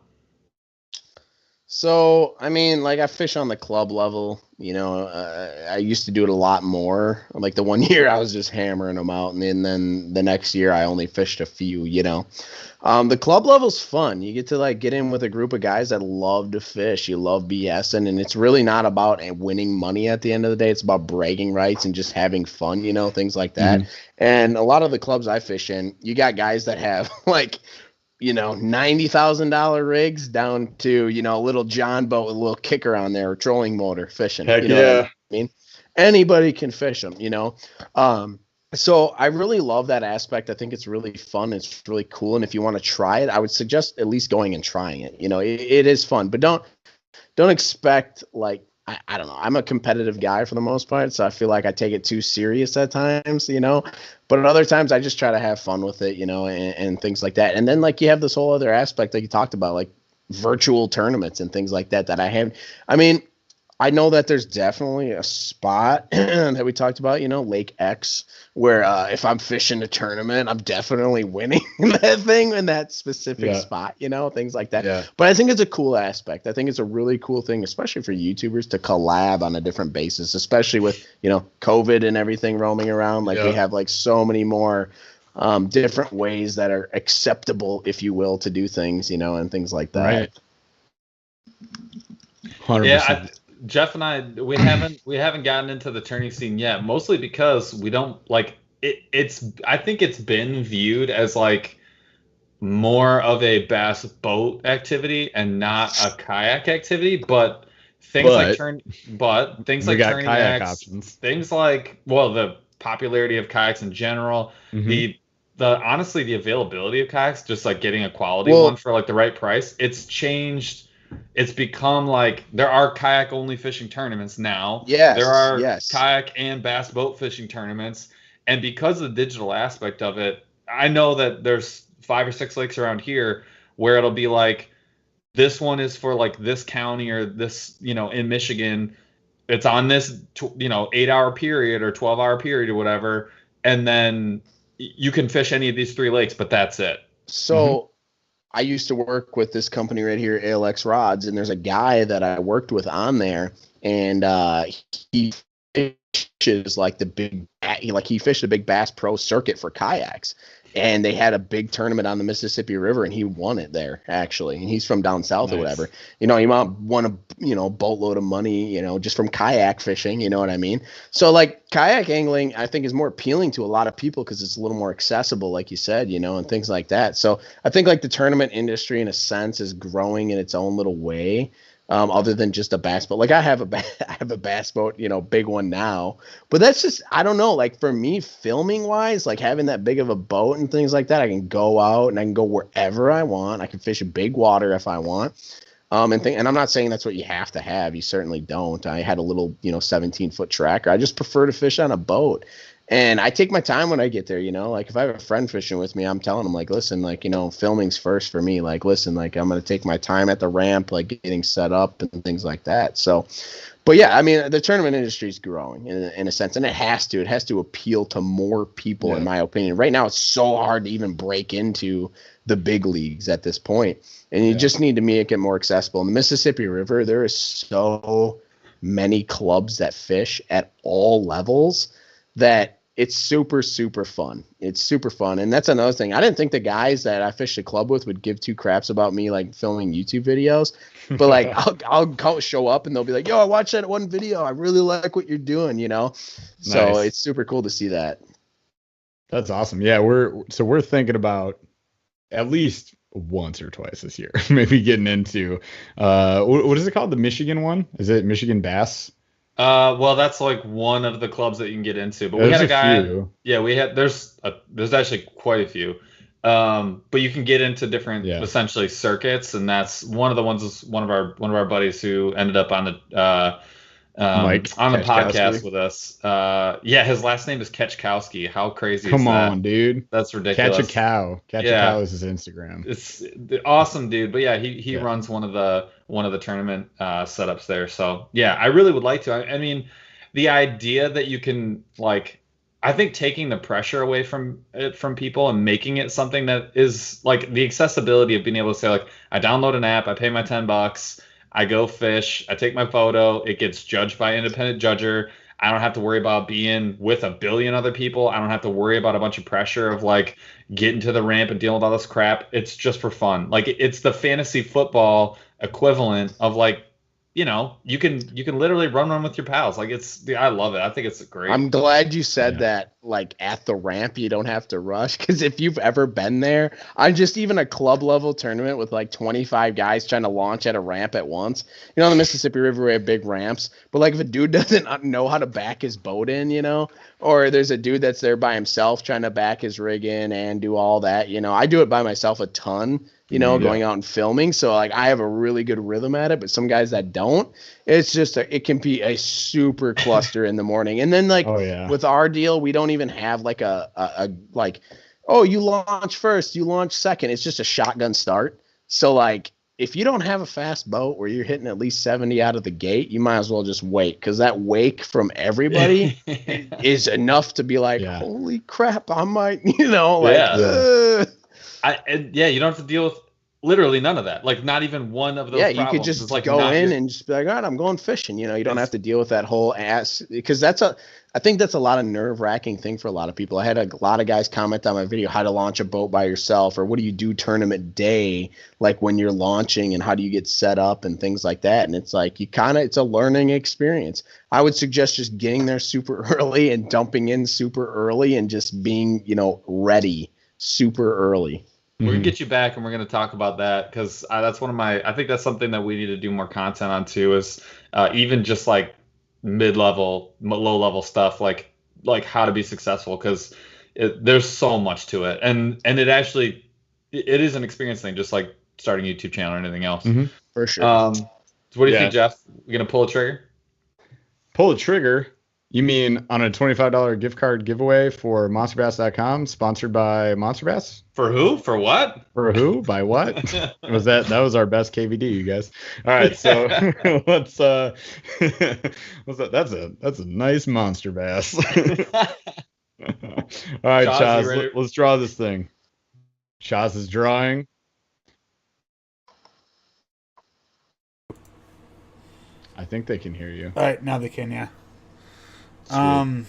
So, I mean, I fish on the club level. I used to do it a lot more. The one year I was just hammering them out, and then the next year I only fished a few, The club level's fun. You get to get in with a group of guys that love to fish. You love BSing, and it's really not about winning money at the end of the day. It's about bragging rights and just having fun, things like that. Mm-hmm. And a lot of the clubs I fish in, you got guys that have $90,000 rigs down to, a little John boat with a little kicker on there or trolling motor fishing. Heck yeah. What I mean? Anybody can fish them, So I really love that aspect. I think it's really fun. It's really cool. And if you want to try it, I would suggest at least going and trying it. It is fun, but don't expect like I don't know. I'm a competitive guy for the most part, so I feel like I take it too serious at times. But at other times I just try to have fun with it, and things like that. And then like you have this whole other aspect that you talked about, like virtual tournaments and things like that I have. I mean, I know that there's definitely a spot that we talked about, Lake X, where if I'm fishing a tournament, I'm definitely winning that thing in that specific spot, things like that. Yeah. But I think it's a cool aspect. I think it's a really cool thing, especially for YouTubers to collab on a different basis, especially with, COVID and everything roaming around. Like we have like so many more different ways that are acceptable, if you will, to do things, and things like that. Right. 100%. Yeah, Jeff and I, we haven't gotten into the tourney scene yet, mostly because we don't like it. I think it's been viewed as like more of a bass boat activity and not a kayak activity. But things like kayak options. Things like the popularity of kayaks in general, the honestly the availability of kayaks, just like getting a quality one for like the right price, it's changed. It's become like there are kayak only fishing tournaments now. Yes, there are kayak and bass boat fishing tournaments, and because of the digital aspect of it, I know that there's 5 or 6 lakes around here where it'll be like this one is for like this county or this, in Michigan, it's on this 8-hour period or 12-hour period or whatever, and then you can fish any of these 3 lakes, but that's it. So I used to work with this company right here, ALX Rods, and there's a guy that I worked with on there, and he fishes like he fished a big Bass Pro circuit for kayaks, and they had a big tournament on the Mississippi River, and he won it there actually. And he's from down south or whatever. He won a boatload of money, just from kayak fishing. You know what I mean? So like kayak angling, I think is more appealing to a lot of people because it's a little more accessible, like you said, and things like that. So I think like the tournament industry in a sense is growing in its own little way. Other than just a bass boat. Like I have a bass boat, big one now, but that's just, I don't know, like for me filming wise, like having that big of a boat and things like that, I can go out and I can go wherever I want. I can fish a big water if I want. And I'm not saying that's what you have to have. You certainly don't. I had a little, 17-foot tracker. I just prefer to fish on a boat. And I take my time when I get there, like if I have a friend fishing with me, I'm telling them like, listen, like, filming's first for me. Like, listen, like I'm going to take my time at the ramp, like getting set up and things like that. So, but yeah, I mean, the tournament industry is growing in a sense, and it has to appeal to more people, in my opinion. Right now, it's so hard to even break into the big leagues at this point. And you just need to make it more accessible. In the Mississippi River, there is so many clubs that fish at all levels that it's super, super fun. It's super fun. And that's another thing. I didn't think the guys that I fished a club with would give 2 craps about me, like, filming YouTube videos. But, like, I'll show up and they'll be like, yo, I watched that one video. I really like what you're doing, So it's super cool to see that. That's awesome. Yeah, we're thinking about at least once or twice this year, maybe getting into, what is it called? The Michigan one? Is it Michigan Bass? Well, that's like one of the clubs that you can get into, but we had a guy. Few. Yeah, there's actually quite a few. But you can get into different essentially circuits, and that's one of the ones. Is one of our buddies who ended up on the Mike on the podcast with us. His last name is Ketchkowski. How crazy is that? Come on, dude. That's ridiculous. Catch a Cow. Catch a Cow is his Instagram. It's awesome, dude. But yeah, he runs one of the tournament setups there. So yeah, I really would like to. I mean, the idea that you can, like, I think taking the pressure away from people and making it something that is like the accessibility of being able to say, like, I download an app, I pay my $10, I go fish, I take my photo, it gets judged by an independent judger. I don't have to worry about being with a billion other people. I don't have to worry about a bunch of pressure of like getting to the ramp and dealing with all this crap. It's just for fun. Like, it's the fantasy football equivalent of like you know, you can literally run with your pals. Like I love it. I think it's great. I'm glad you said that, like at the ramp, you don't have to rush. Because if you've ever been there, I'm just even a club level tournament with like 25 guys trying to launch at a ramp at once. You know, on the Mississippi River, we have big ramps. But like if a dude doesn't know how to back his boat in, you know, or there's a dude that's there by himself trying to back his rig in and do all that, you know, I do it by myself a ton. You know, going out and filming. So like I have a really good rhythm at it, but some guys that don't, it's just it can be a super cluster in the morning. And then like with our deal, we don't even have like a like, oh, you launch first, you launch second. It's just a shotgun start. So like if you don't have a fast boat where you're hitting at least 70 out of the gate, you might as well just wait, because that wake from everybody is enough to be like, holy crap, I might, you know, like you don't have to deal with literally none of that. Like not even one of those. Yeah, you could just like go in and just be like, all right, I'm going fishing. You know, you don't have to deal with that whole ass, because I think that's a lot of nerve-wracking thing for a lot of people. I had a lot of guys comment on my video, how to launch a boat by yourself, or what do you do tournament day, like when you're launching, and how do you get set up and things like that. And it's like it's a learning experience. I would suggest just getting there super early and dumping in super early and just being, you know, ready super early. We're gonna get you back, and we're gonna talk about that, because that's one of my. I think that's something that we need to do more content on too. Is even just like mid-level, low-level stuff, like how to be successful, because there's so much to it, and it actually it is an experience thing, just like starting a YouTube channel or anything else. For sure. So what do you think, Jeff? We're gonna pull a trigger? Pull a trigger? You mean on a $25 gift card giveaway for MonsterBass.com, sponsored by MonsterBass? For who? For what? For who? By what? That was our best KVD, you guys. All right, so let's what's that? That's a nice monster bass. All right, Chaz, let's draw this thing. Chaz is drawing. I think they can hear you. All right, now they can, yeah. Sweet.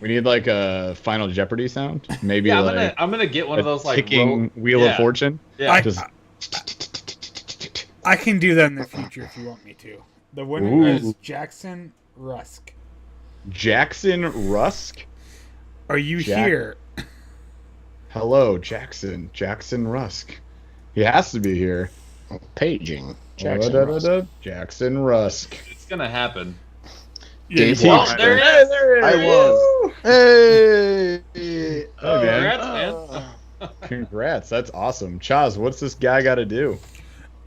We need like a Final Jeopardy sound. Maybe I'm gonna get one of those like ticking Wheel of Fortune. Yeah, I can do that in the future if you want me to. The winner is Jackson Rusk. Jackson Rusk? Are you here? Hello, Jackson. Jackson Rusk. He has to be here. Paging. Jackson Rusk. It's gonna happen. Dave, there it is. I won. Hey, congrats, man. Congrats. That's awesome. Chaz, what's this guy got to do?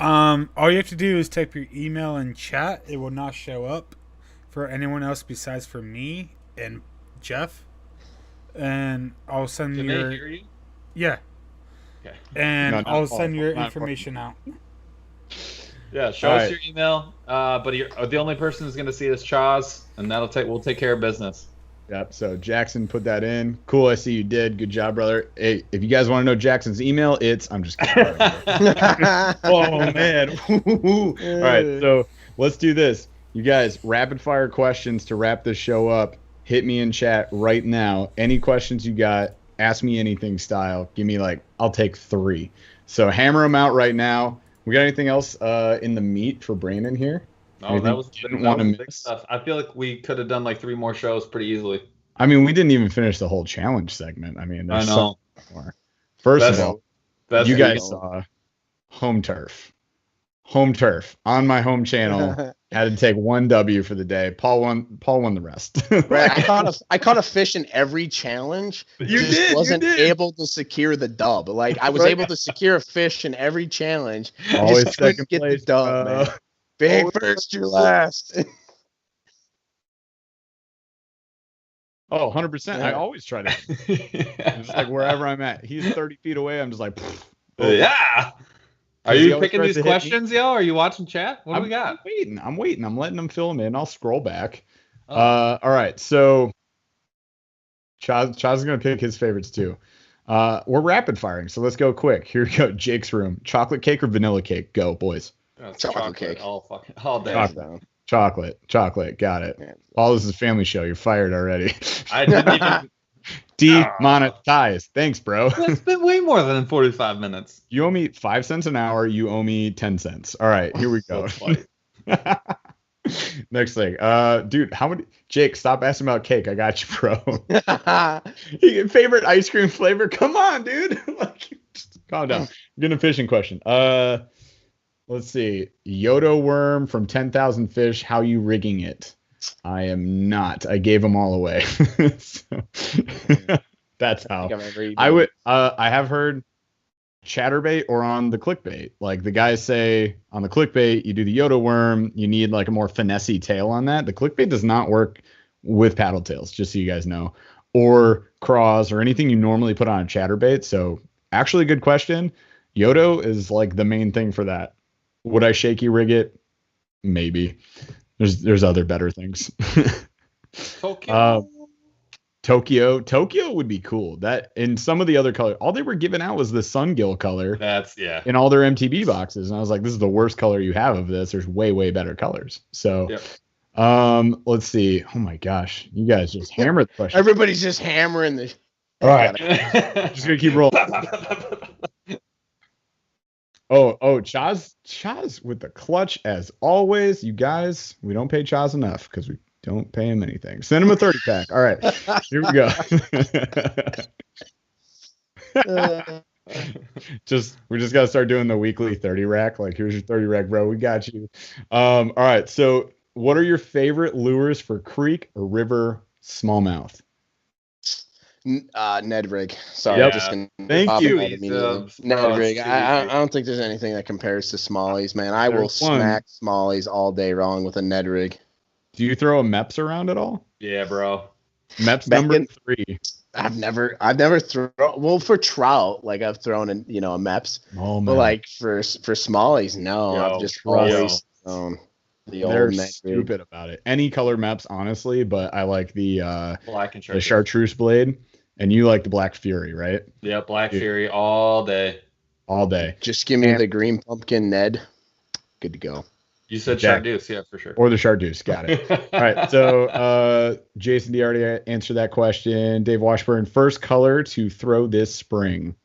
All you have to do is type your email in chat. It will not show up for anyone else besides for me and Jeff. And I'll send Can your. They hear you? Yeah. Okay. And I'll send your information out. Yeah, show us your email. But the only person who's going to see it is Chaz, and we'll take care of business. Yep. So Jackson put that in. Cool. I see you did. Good job, brother. Hey, if you guys want to know Jackson's email, I'm just kidding. Oh man. All right. So let's do this. You guys, rapid fire questions to wrap this show up. Hit me in chat right now. Any questions you got? Ask me anything style. Give me I'll take 3. So hammer them out right now. We got anything else in the meat for Brandon here? No, that was big stuff. I feel like we could have done 3 more shows pretty easily. I mean, we didn't even finish the whole challenge segment. I mean, there's I know. so much more. First of all, you guys saw home turf. Home turf on my home channel. Had to take 1 W for the day. Paul won the rest. Right, I caught a fish in every challenge. Wasn't able to secure the dub. I was able to secure a fish in every challenge. Always just couldn't get the dub, man. Big first, you're last. Oh, 100%. I always try to. Just wherever I'm at. He's 30 feet away. I'm just like, yeah. Are you picking these questions, yo? Are you watching chat? What do we got? I'm waiting. I'm letting them fill them in. I'll scroll back. All right. So Chaz is going to pick his favorites too. We're rapid firing. So let's go quick. Here we go. Jake's room. Chocolate cake or vanilla cake? Go, boys. Chocolate cake. All day. Chocolate. Got it. Paul, this is a family show. You're fired already. I didn't even... Demonetized. Thanks, bro. It's been way more than 45 minutes. You owe me 5 cents an hour. You owe me 10 cents. All right, here we go. Next thing. Dude, how many Jake, stop asking about cake. I got you, bro. Favorite ice cream flavor? Come on, dude. Like, just calm down. I'm getting a fishing question. Let's see. Yodo worm from 10,000 Fish. How you rigging it? I am not. I gave them all away. So, that's how. I would. I have heard chatterbait or on the clickbait. Like the guys say on the clickbait, you do the Yodo worm. You need like a more finessey tail on that. The clickbait does not work with paddle tails, just so you guys know, or craws or anything you normally put on a chatterbait. So actually, good question. Yodo is like the main thing for that. Would I shaky rig it? Maybe. There's other better things. Tokyo would be cool. That in some of the other colors, all they were giving out was the Sungill color. That's yeah. In all their MTB boxes, and I was like, this is the worst color you have of this. There's way better colors. So, yep. Let's see. Oh my gosh, you guys just hammered the question. Everybody's just hammering the. All right, just gonna keep rolling. Oh, Chaz with the clutch as always. You guys, we don't pay Chaz enough because we don't pay him anything. Send him a 30 pack. All right, here we go. We just gotta start doing the weekly 30 rack. Like, here's your 30 rack, bro. We got you. All right. So, what are your favorite lures for creek or river smallmouth? Ned rig. Sorry, yep. I'm just gonna Thank you. Ned rig. I don't think there's anything that compares to smallies, man. I will smack smallies all day long with a Ned rig. Do you throw a MEPS around at all? Yeah, bro. MEPS number 3. I've never thrown. Well, for trout, like I've thrown a MEPS. Oh man. But like for smallies, no. I've just always thrown the old Ned rig. Stupid about it. Any color MEPS, honestly, but I like the black and the chartreuse blade, and you like the Black Fury, right? Yeah, Black Fury all day. All day. Just give me the green pumpkin Ned. Good to go. You said chartreuse, yeah, for sure. Or the chartreuse, got it. All right, so Jason D already answered that question. Dave Washburn, first color to throw this spring.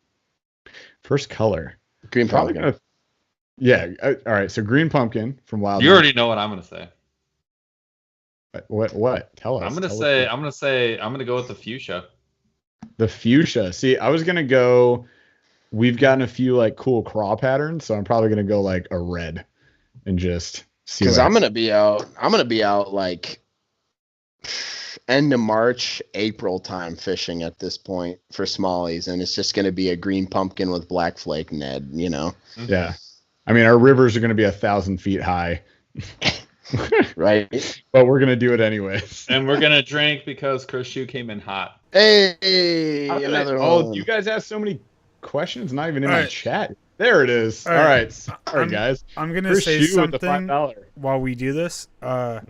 First color. Green pumpkin. Yeah, all right, so green pumpkin from Wildman. You already know what I'm going to say. What? Tell us. I'm going to go with the fuchsia. The fuchsia. See, I was going to go, we've gotten a few like cool craw patterns, so I'm probably going to go like a red. And just see, because I'm gonna be out like end of March, April time fishing at this point for smallies, and it's just gonna be a green pumpkin with black flake Ned, you know. Yeah, I mean our rivers are gonna be 1,000 feet high, right? But we're gonna do it anyways, and we're gonna drink because Chris Shoe came in hot. Hey, another one. Oh, you guys asked so many questions, not even in my chat. There it is. All right. Sorry, guys. I'm going to say something while we do this about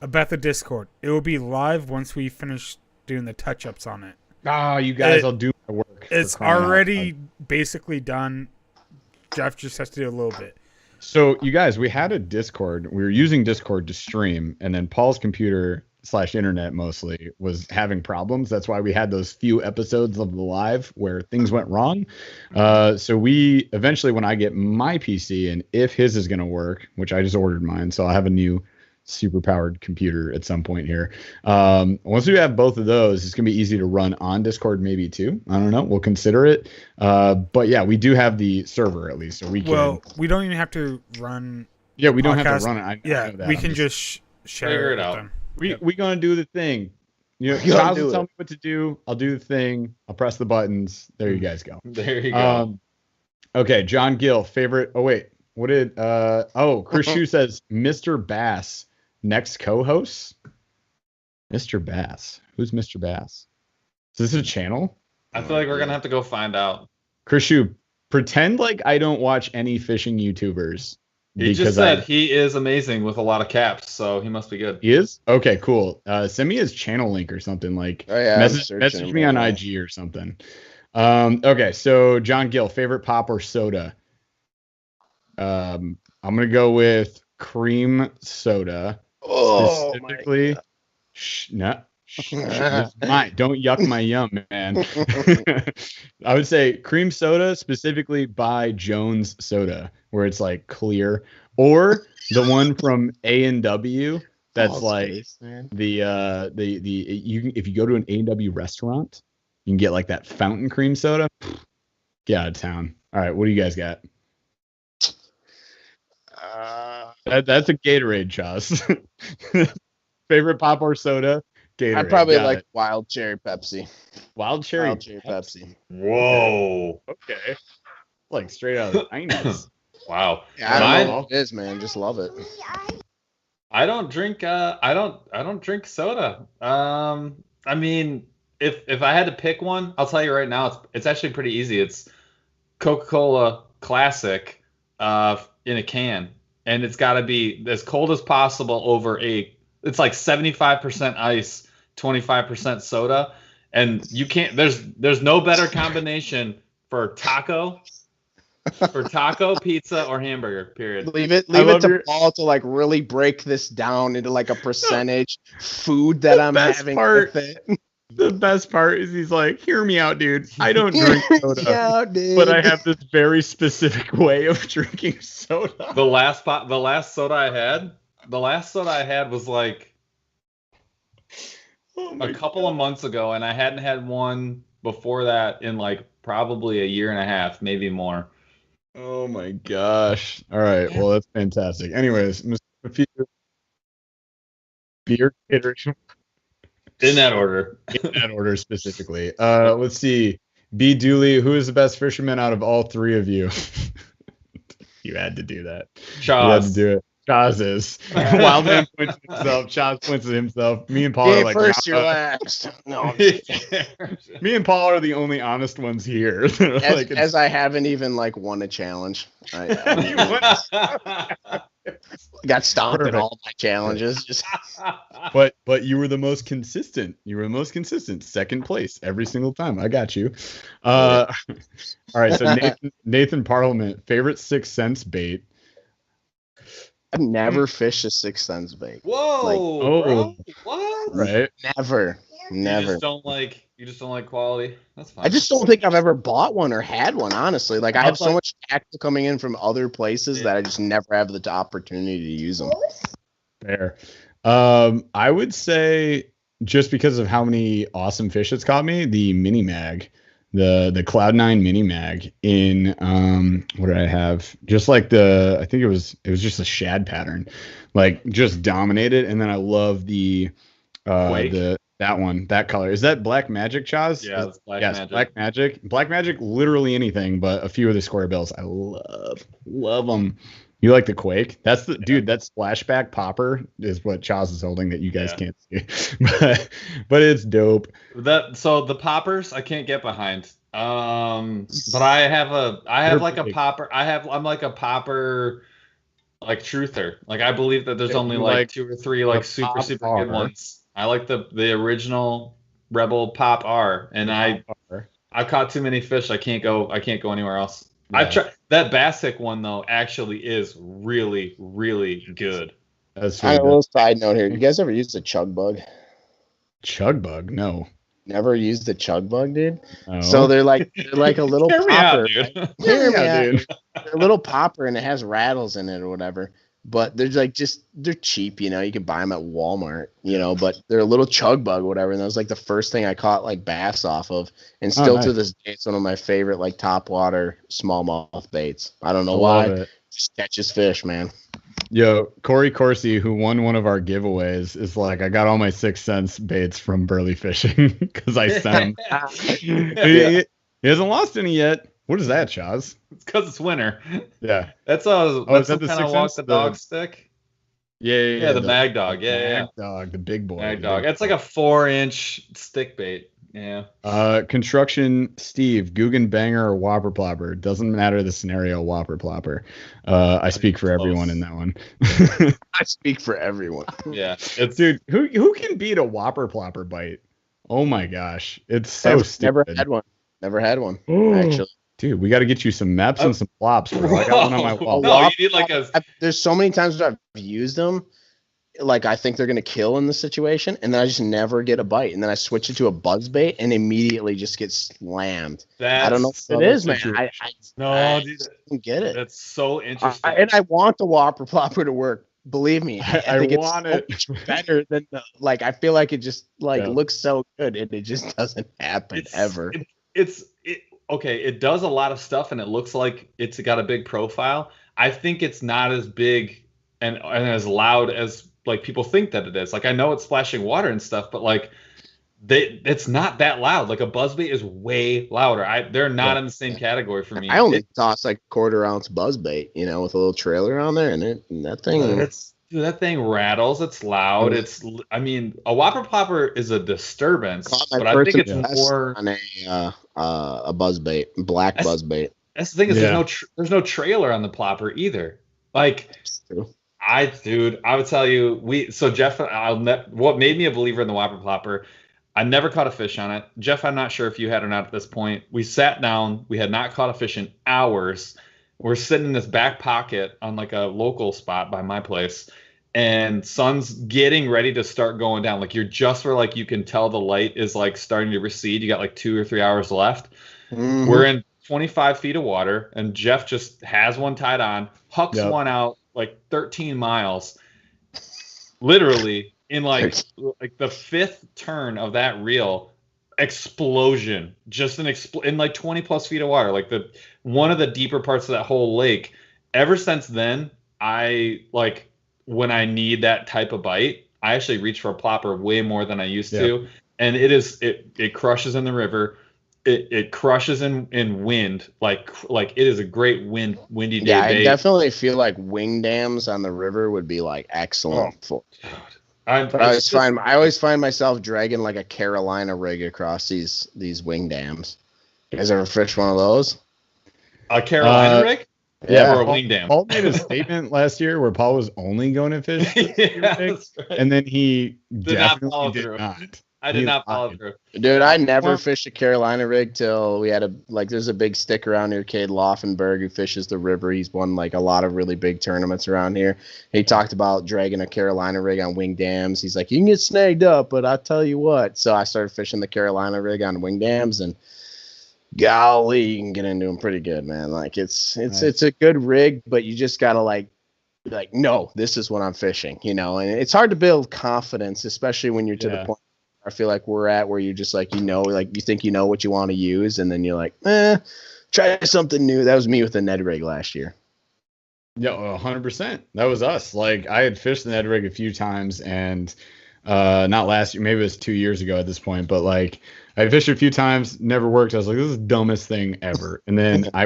the Discord. It will be live once we finish doing the touch-ups on it. Oh, you guys will do my work. It's already basically done. Jeff just has to do a little bit. So, you guys, we had a Discord. We were using Discord to stream, and then Paul's computer / internet mostly was having problems. That's why we had those few episodes of the live where things went wrong. So we eventually, when I get my PC and if his is going to work, which I just ordered mine, so I'll have a new super powered computer at some point here. Once we have both of those, it's going to be easy to run on Discord maybe too. I don't know. We'll consider it. But yeah, we do have the server at least, so we can. Well, we don't even have to run. Yeah, we don't have to run it. I know that. We can just share it out. We gonna do the thing. You know, Charles will tell me what to do. I'll do the thing. I'll press the buttons. There you guys go. There you go. Okay, John Gill, favorite. Oh wait, what did? Chris Shue says Mr. Bass next co-host. Mr. Bass. Who's Mr. Bass? Is this a channel? I feel like we're gonna have to go find out. Chris Shue, pretend like I don't watch any fishing YouTubers. He just said he is amazing with a lot of caps, so he must be good. He is? Okay, cool. Send me his channel link or something. Like, message me on IG or something. Okay, so John Gill, favorite pop or soda? I'm gonna go with cream soda. Oh, specifically. Don't yuck my yum, man. I would say cream soda, specifically by Jones Soda, where it's like clear, or the one from A&W. That's Ball like space, man. if you go to an A&W restaurant, you can get like that fountain cream soda. Get out of town. All right, what do you guys got? That's a Gatorade, Chaz. Favorite pop or soda? Gatorade. I probably Got like it. wild cherry Pepsi. Wild cherry. Pepsi. Whoa. Okay. Like straight out of the 90s. Wow. Yeah, I don't know Mine- what it is, man. Just love it. I don't drink I don't drink soda. I mean, if I had to pick one, I'll tell you right now, it's actually pretty easy. It's Coca-Cola Classic in a can, and it's got to be as cold as possible over it's like 75% ice, 25% soda, and you can't there's no better combination for taco, pizza, or hamburger, period. Leave it to Paul to like really break this down into like a percentage food that I'm having with it. The best part is he's like, hear me out, dude. I don't drink soda, Yeah, dude. but I have this very specific way of drinking soda. The last soda I had was like a couple of months ago, and I hadn't had one before that in like probably a year and a half, maybe more. Oh my gosh. All right. Well, that's fantastic. Anyways, Mr. Beer catering. In that order. In that order specifically. Let's see. B. Dooley, who is the best fisherman out of all three of you? You had to do that. You had to do it. Chaz is. Wildman points at himself. Chaz points at himself. Me and Paul are like, first, you're last. No. Me and Paul are the only honest ones here. As I haven't even like won a challenge. I got stomped in all my challenges. Just but you were the most consistent. You were the most consistent. Second place every single time. I got you. All right. So Nathan Parliament, favorite 6 cents bait. I've never fished a 6 cents bait. Whoa, bro. What? Right. Never. You just don't like quality. That's fine. I just don't think I've ever bought one or had one, honestly. Like I have so much tackle coming in from other places that I just never have the opportunity to use them. Fair. I would say just because of how many awesome fish it's caught me, the mini mag, the Cloud9 mini mag in what did I have? Just like I think it was just a shad pattern, like just dominated. And then I love that one, that color. Is that Black Magic, Chaz? Yeah, it's Magic. Black Magic. Black Magic, literally anything, but a few of the square bills. I love them. You like the Quake? That's dude. That splashback popper is what Chaz is holding that you guys can't see, but it's dope. So the poppers I can't get behind. But I have like a popper. I'm like a popper, like truther. Like I believe that there's only like 2 or 3 like super good ones. I like the original Rebel Pop R, and I caught too many fish. I can't go anywhere else. Yeah. I've tried that Bassic one though. Actually, is really really good. That's a little side note here. You guys ever used a chug bug? Chug bug? No. Never used the chug bug, dude. Oh. So they're like a little popper. Dude. Right? Hear me out, dude. They're a little popper and it has rattles in it or whatever. But they're like they're cheap, you know. You can buy them at Walmart, you know. But they're a little chug bug, or whatever. And that was like the first thing I caught like bass off of, and still to this day, it's one of my favorite like topwater smallmouth baits. I don't know why, just catches fish, man. Yo, Corey Corsi, who won one of our giveaways, is like, I got all my 6 cents baits from Burly Fishing because I sent him. He hasn't lost any yet. What is that, Chaz? It's because it's winter. Yeah. That's some kind of walk the dog stick. Yeah, the Mag Dog. Mag Dog, the big boy. Mag Dog. It's like a 4-inch stick bait. Yeah. Construction Steve, Guggen Banger or Whopper Plopper. Doesn't matter the scenario, Whopper Plopper. I speak for everyone in that one. I speak for everyone. Yeah. Dude, who can beat a Whopper Plopper bite? Oh my gosh. It's so stupid. Never had one. Actually. Dude, we got to get you some maps and some plops, bro. I got one on my wall. No, you need like there's so many times that I've used them. like I think they're gonna kill in the situation, and then I just never get a bite, and then I switch it to a buzz bait and immediately just get slammed. I don't know what it is, man. I just don't get it. That's so interesting. And I want the whopper plopper to work. Believe me, I think want it's so much better than like I feel like it just looks so good, and it just doesn't happen ever. Okay, it does a lot of stuff, and it looks like it's got a big profile. I think it's not as big and as loud as like people think that it is. Like I know it's splashing water and stuff, but like it's not that loud. Like a buzzbait is way louder. They're not in the same category for me. I only toss like 1/4 ounce buzzbait, with a little trailer on there, and that thing. That thing rattles. It's loud. A whopper plopper is a disturbance, but I think it's more on a buzzbait, black buzzbait. That's the thing is there's no trailer on the plopper either. Like I would tell you so Jeff, what made me a believer in the whopper plopper, I never caught a fish on it. Jeff, I'm not sure if you had or not at this point. We sat down, we had not caught a fish in hours. We're sitting in this back pocket on like a local spot by my place, and sun's getting ready to start going down. Like you're just where like you can tell the light is like starting to recede. You got like 2 or 3 hours left. Mm-hmm. We're in 25 feet of water, and Jeff just has one tied on, hucks one out like 13 miles, literally in like the 5th turn of that reel, explosion, just in like 20 plus feet of water, like one of the deeper parts of that whole lake. Ever since then, when I need that type of bite, I actually reach for a plopper way more than I used to, and it crushes in the river. It crushes in wind, like it is a great windy day. Yeah, I definitely feel like wing dams on the river would be like excellent for. I always find myself dragging like a Carolina rig across these wing dams. You guys ever fish one of those? A Carolina rig? Yeah, or a wing dam. Paul made a statement last year where Paul was only going to fish, and then he definitely did not. I did not follow through. Dude, I never fished a Carolina rig till we had there's a big stick around here, Cade Laufenberg, who fishes the river. He's won like a lot of really big tournaments around here. He talked about dragging a Carolina rig on wing dams. He's like, you can get snagged up, but I'll tell you what. So I started fishing the Carolina rig on wing dams, and golly, you can get into them pretty good, man. Like it's a good rig, but you just gotta like, no, this is what I'm fishing, and it's hard to build confidence, especially when you're to the point I feel like we're at, where you just like, you think you know what you want to use, and then you're like, try something new. That was me with the Ned rig last year. Yeah, 100%. That was us. Like I had fished the Ned rig a few times, and not last year, maybe it was 2 years ago at this point, but like I fished it a few times, never worked. I was like, this is the dumbest thing ever. And then we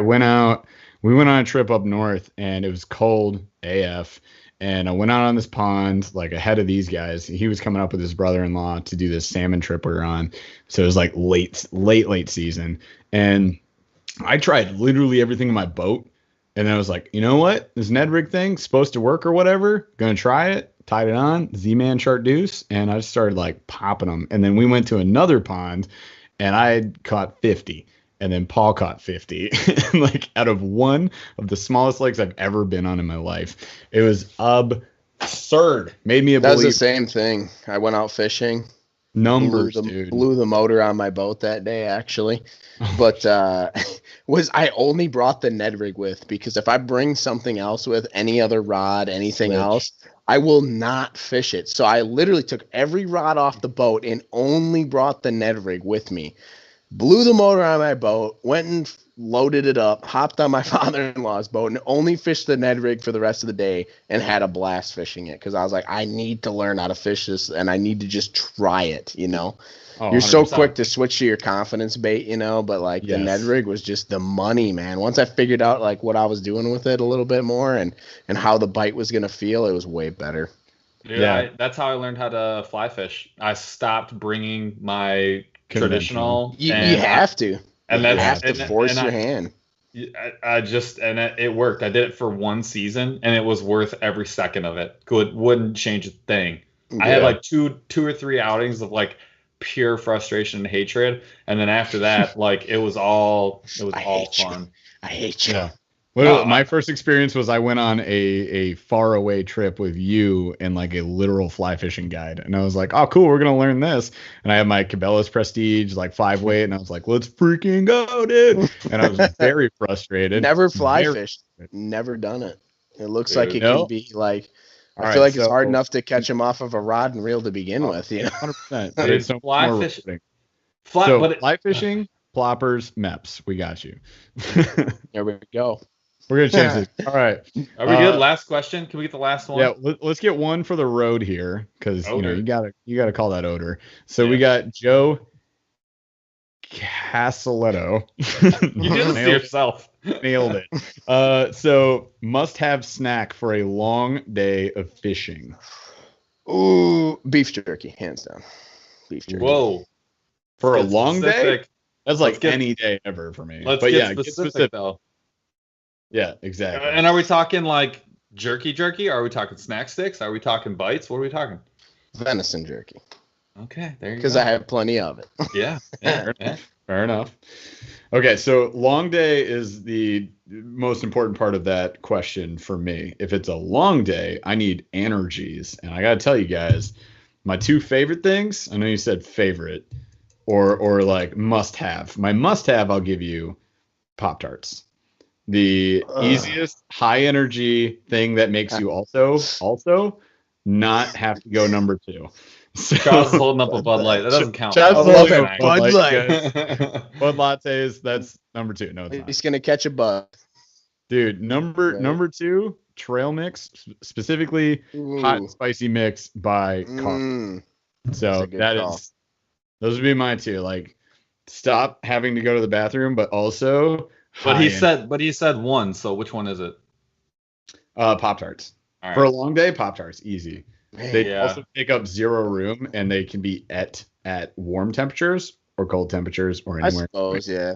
went on a trip up north, and it was cold AF. And I went out on this pond, like ahead of these guys. He was coming up with his brother-in-law to do this salmon trip we were on. So it was like late season. And I tried literally everything in my boat. And then I was like, you know what? This Ned rig thing's supposed to work or whatever. Gonna try it. Tied it on, Z-Man Chartreuse. And I just started like popping them. And then we went to another pond, and I had caught 50. And then Paul caught 50, like out of one of the smallest lakes I've ever been on in my life. It was absurd. Made me a believer. That was the same thing. I went out fishing. Numbers, blew the motor on my boat that day, actually. But I only brought the Ned rig with, because if I bring something else with, any other rod, anything else, I will not fish it. So I literally took every rod off the boat and only brought the Ned rig with me. Blew the motor on my boat, went and loaded it up, hopped on my father-in-law's boat, and only fished the Ned rig for the rest of the day, and had a blast fishing it, because I was like, I need to learn how to fish this, and I need to just try it, Oh, you're 100%. So quick to switch to your confidence bait, but like the Ned rig was just the money, man. Once I figured out like what I was doing with it a little bit more, and how the bite was going to feel, it was way better. Dude, that's how I learned how to fly fish. I stopped bringing my traditional. You have to. And you have to force your hand. It worked. I did it for one season, and it was worth every second of it. Wouldn't change a thing. Yeah. I had like two or three outings of like pure frustration and hatred, and then after that, like it was all fun. I hate you. Well, my first experience was I went on a far away trip with you and like a literal fly fishing guide. And I was like, oh, cool, we're going to learn this. And I had my Cabela's Prestige, like 5-weight. And I was like, let's freaking go, dude. And I was very frustrated. Never fly fished. Never done it. It looks Dude, like it can be like, I feel like it's hard enough to catch them off of a rod and reel to begin with. You know? 100%. But it's so fly more fish. fly fishing, ploppers, MEPS. We got you. There we go. We're going to change this. All right. Are we good? Last question. Can we get the last one? Yeah, let's get one for the road here because you gotta call that odor. So we got Joe Casaletto. You did this to yourself. Nailed it. So must have snack for a long day of fishing. Ooh, beef jerky, hands down. Beef jerky. Whoa. For a long day? That's like get, any day ever for me. Let's but get specific though. Yeah, exactly. And are we talking like jerky? Are we talking snack sticks? Are we talking bites? What are we talking? Venison jerky. Okay, there you go. Because I have plenty of it. Yeah. Fair enough. Okay, so long day is the most important part of that question for me. If it's a long day, I need energies. And I got to tell you guys, my two favorite things, I know you said favorite or like must have. My must have, I'll give you Pop-Tarts. The easiest high energy thing that makes you also not have to go number 2. So, Charles is holding up a Bud Light. That doesn't count. I love it. Bud Light. Bud lattes, that's number 2. No, it's not. He's gonna catch a bug. Dude, number 2, trail mix, specifically hot and spicy mix by Carl. So those would be mine too. Like, stop having to go to the bathroom, but also. But he said one. So which one is it? Pop-Tarts. Right. For a long day, Pop-Tarts, easy. They also take up 0 room, and they can be at warm temperatures or cold temperatures or anywhere. I suppose, yeah.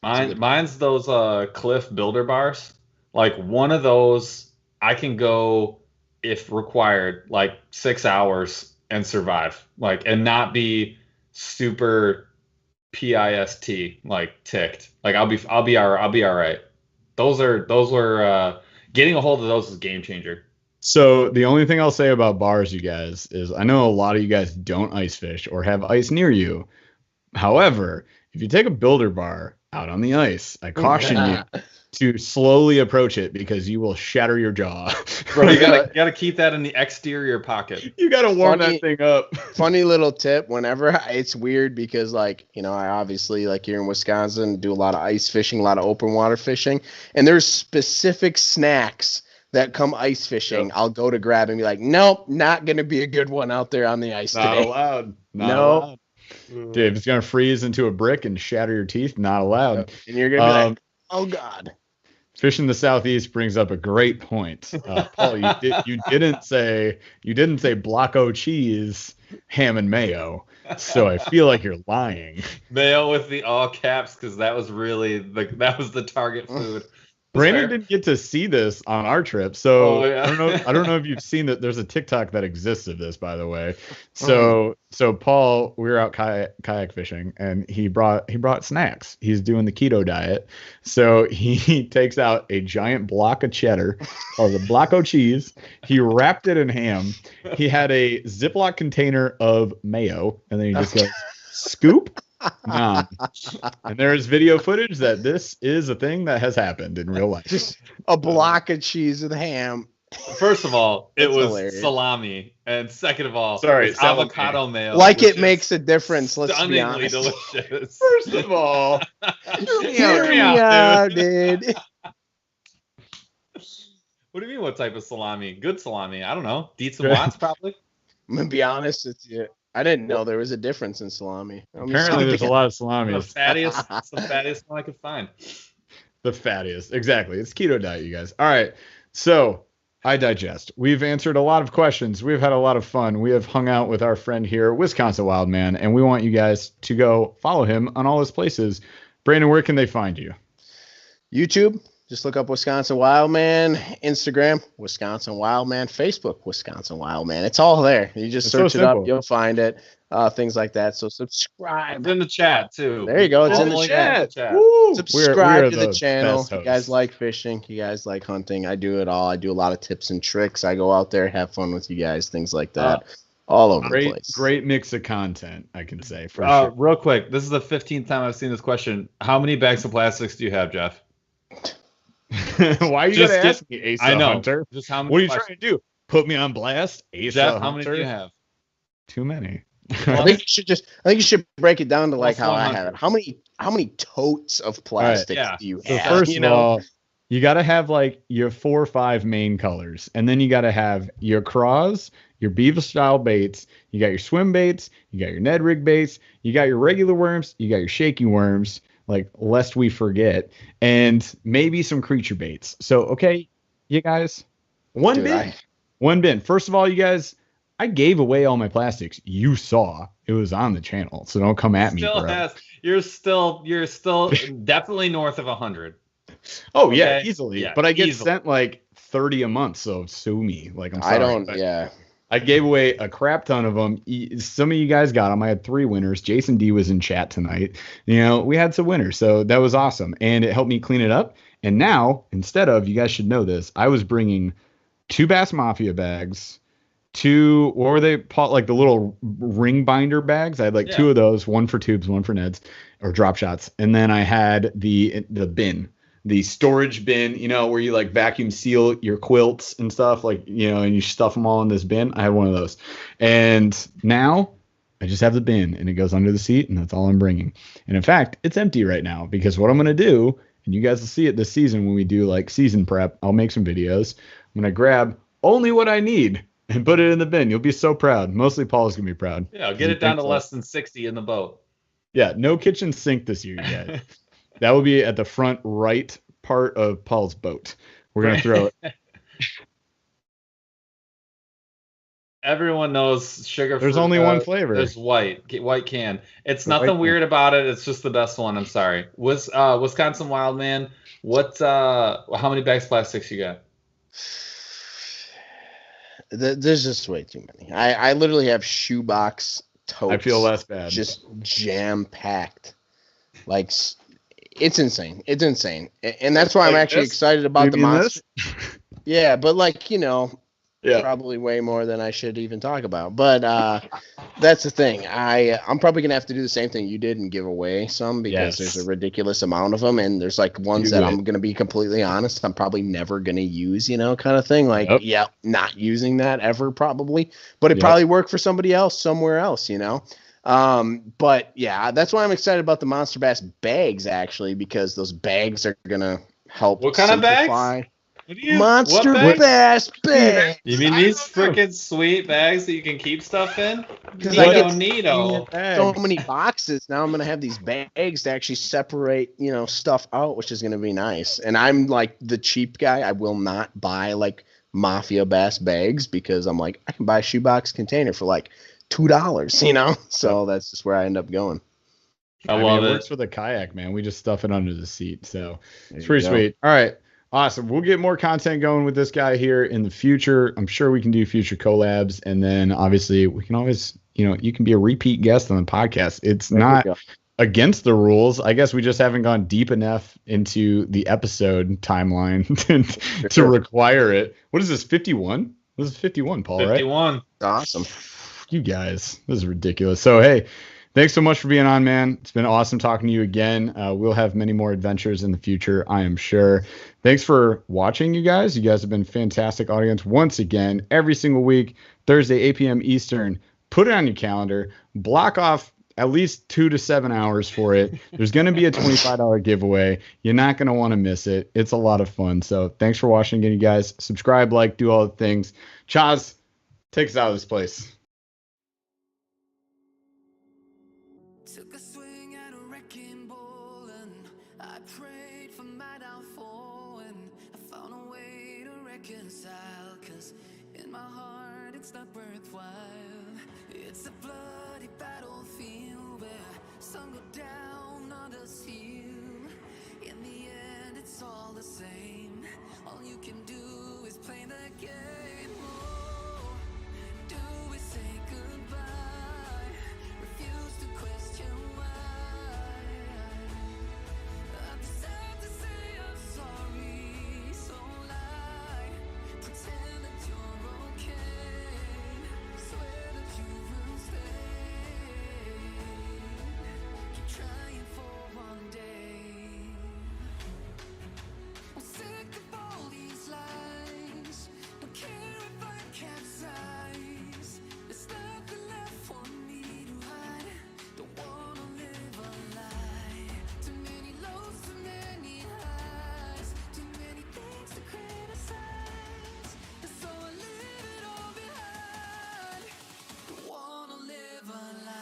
Mine's those Cliff Builder bars. Like one of those, I can go if required, like 6 hours and survive, like and not be super pissed, like ticked. Like I'll be all right. Those were getting a hold of those is a game changer. So the only thing I'll say about bars, you guys, is I know a lot of you guys don't ice fish or have ice near you. However, if you take a builder bar out on the ice, I caution you to slowly approach it because you will shatter your jaw. Bro, you gotta keep that in the exterior pocket. You gotta warm that thing up. Funny little tip. Whenever it's weird because like, you know, I obviously like here in Wisconsin do a lot of ice fishing, a lot of open water fishing, and there's specific snacks that come ice fishing. Yep. I'll go to grab and be like, nope, not gonna be a good one out there on the ice today. Not allowed. Dude, if it's gonna freeze into a brick and shatter your teeth, not allowed. Yep. And you're gonna be like, oh God. Fish in the Southeast brings up a great point. Paul, you didn't say Blocko cheese, ham and mayo. So I feel like you're lying. Mayo with the all caps because that was really that was the target food. Brandon didn't get to see this on our trip, so I don't know if you've seen that. There's a TikTok that exists of this, by the way. So Paul, we were out kayak fishing, and he brought snacks. He's doing the keto diet, so he takes out a giant block of cheddar or the Blocko cheese. He wrapped it in ham. He had a Ziploc container of mayo, and then he just goes scoop. And there's video footage that this is a thing that has happened in real life. Just a block of cheese with ham. First of all, it was hilarious. Salami, and second of all, avocado mayo. Like it makes a difference. Let's be honest. Delicious. First of all, hear me out, dude. What do you mean? What type of salami? Good salami? I don't know. Dietz and Watts, probably. I'm gonna be honest with you. I didn't know there was a difference in salami. Apparently, there's a lot of salamis. The fattiest one I could find. The fattiest, exactly. It's keto diet, you guys. All right, so I digest. We've answered a lot of questions. We've had a lot of fun. We have hung out with our friend here, Wisconsin Wildman, and we want you guys to go follow him on all his places. Brandon, where can they find you? YouTube. Just look up Wisconsin Wildman, Instagram, Wisconsin Wildman, Facebook, Wisconsin Wildman. It's all there. You just search it up, you'll find it. Things like that. So subscribe. It's in the chat too. There you go. It's in the chat. Woo! Subscribe to the channel. You guys like fishing. You guys like hunting. I do it all. I do a lot of tips and tricks. I go out there, have fun with you guys, things like that. All over the place. Great mix of content, I can say. For sure. Real quick, this is the 15th time I've seen this question. How many bags of plastics do you have, Jeff? Why are you going to ask me, Asa Hunter? Just how many what are you trying to do? Put me on blast? Asa Jeff, Hunter? how many do you have? Too many. I think you should break it down to like how I have it. How many totes of plastic do you have? So first of all, you got to have like your 4 or 5 main colors, and then you got to have your craws, your beaver style baits, you got your swim baits, you got your Ned rig baits, you got your regular worms, you got your shaky worms, like lest we forget, and maybe some creature baits. So okay, you guys, one bin. First of all, you guys, I gave away all my plastics. You saw it was on the channel, so don't come at me. You're still definitely north of 100. Oh yeah, easily. Yeah, but I get sent like 30 a month, so sue me. Like I'm sorry. I gave away a crap ton of them. Some of you guys got them. I had 3 winners. Jason D was in chat tonight. We had some winners, so that was awesome, and it helped me clean it up. And now, instead of, you guys should know this, I was bringing 2 Bass Mafia bags, 2, what were they, like the little ring binder bags. I had like 2 of those, 1 for tubes, 1 for Neds or drop shots, and then I had the bin. The storage bin, where you like vacuum seal your quilts and stuff, like, and you stuff them all in this bin. I had one of those. And now I just have the bin and it goes under the seat, and that's all I'm bringing. And in fact, it's empty right now because what I'm going to do, and you guys will see it this season when we do like season prep, I'll make some videos. I'm going to grab only what I need and put it in the bin. You'll be so proud. Mostly Paul's going to be proud. Yeah, I'll get it down to less than 60 in the boat. Yeah, no kitchen sink this year yet. That will be at the front right part of Paul's boat. We're going to throw it. Everyone knows sugar. There's only one flavor. There's white can. It's nothing weird about it. It's just the best one. I'm sorry. Wisconsin Wildman. How many bags of plastics you got? There's just way too many. I literally have shoebox totes. I feel less bad. Just jam packed. Like, it's insane. It's insane. And that's why I'm actually excited about the monster. Yeah, but like, probably way more than I should even talk about. But that's the thing. I'm probably going to have to do the same thing you did and give away some because there's a ridiculous amount of them. And there's like ones that I'm going to be completely honest, I'm probably never going to use, kind of thing. Like, not using that ever probably. But it probably worked for somebody else somewhere else, But yeah, that's why I'm excited about the Monster Bass bags actually, because those bags are gonna help. What kind of bags? Monster Bass bags. You mean these freaking sweet bags that you can keep stuff in? Because I don't need so many boxes. Now I'm gonna have these bags to actually separate, stuff out, which is gonna be nice. And I'm like the cheap guy. I will not buy like Mafia Bass bags because I'm like, I can buy a shoebox container for like $2, so that's just where I end up going. I love it. It works for the kayak, man. We just stuff it under the seat, so it's pretty sweet. All right, awesome. We'll get more content going with this guy here in the future. I'm sure we can do future collabs, and then obviously we can always, you can be a repeat guest on the podcast. It's not against the rules. I guess we just haven't gone deep enough into the episode timeline to require it. What is this? 51? This is 51, Paul, 51. Right? Awesome. You guys, this is ridiculous. So hey, thanks so much for being on, man. It's been awesome talking to you again. We'll have many more adventures in the future, I am sure. Thanks for watching, you guys. You guys have been fantastic audience once again. Every single week, Thursday, 8 p.m. Eastern. Put it on your calendar. Block off at least 2 to 7 hours for it. There's going to be a $25 giveaway. You're not going to want to miss it. It's a lot of fun. So thanks for watching again, you guys. Subscribe, like, do all the things. Chaz, take us out of this place. Took a swing at a wrecking ball and I prayed for my downfall, and I found a way to reconcile, 'cause in my heart it's not worthwhile. It's a bloody battlefield where some go down, others heal. In the end it's it's all the same. All you can do is play the game. Oh, do we say goodbye? Refuse to question why. I'm sad to say I'm sorry, so lie. Pretend that you're okay. Swear that you will stay. Keep trying for one day. I'm sick of all these lies. Don't care if I capsize. There's nothing left for me to hide. Don't wanna live a lie. Too many lows, too many highs. Too many things to criticize. And so I leave it all behind. Don't wanna live a lie.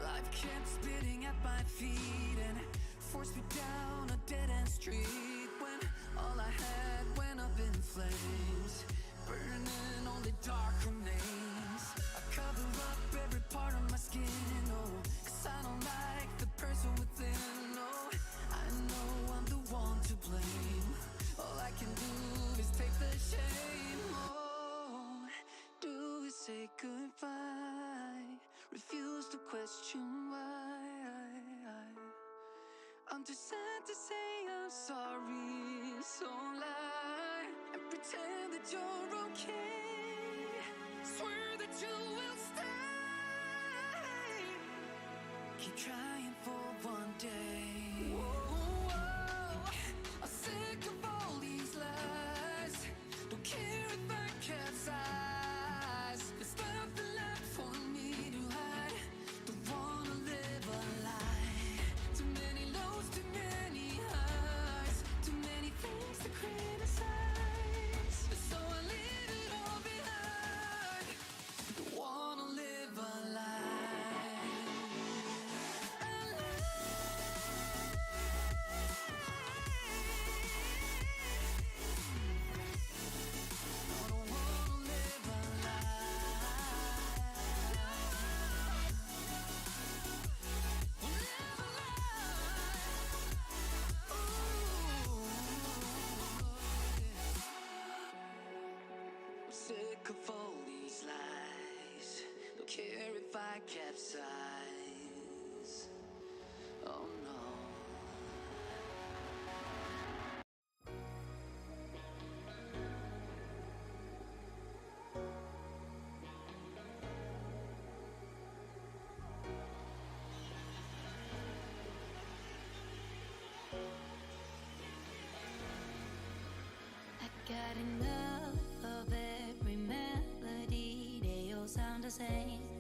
Life kept spitting at my feet and forced me down a dead-end street when all I had went up in flames, burning only dark remains. I cover up every part of my skin, oh, 'cause I don't like the person within, oh. I know I'm the one to blame. All I can do is take the shame, oh. Do we say goodbye? Refuse to question why. I'm too sad to say I'm sorry, so lie and pretend that you're okay. Swear that you will stay. Keep trying for one day. Whoa, I'm sick of all these lies. Don't care if I capsize. There's nothing left for me to hide. Don't wanna live a lie. Too many lows, too many highs. Too many things to criticize. So I leave it all behind. Don't wanna live a lie. A lie. I don't wanna live a lie. Live a lie. Ooh. I'm sick of all these lies. Don't care if I capsize. Oh no. I got enough of every melody. They all sound the same.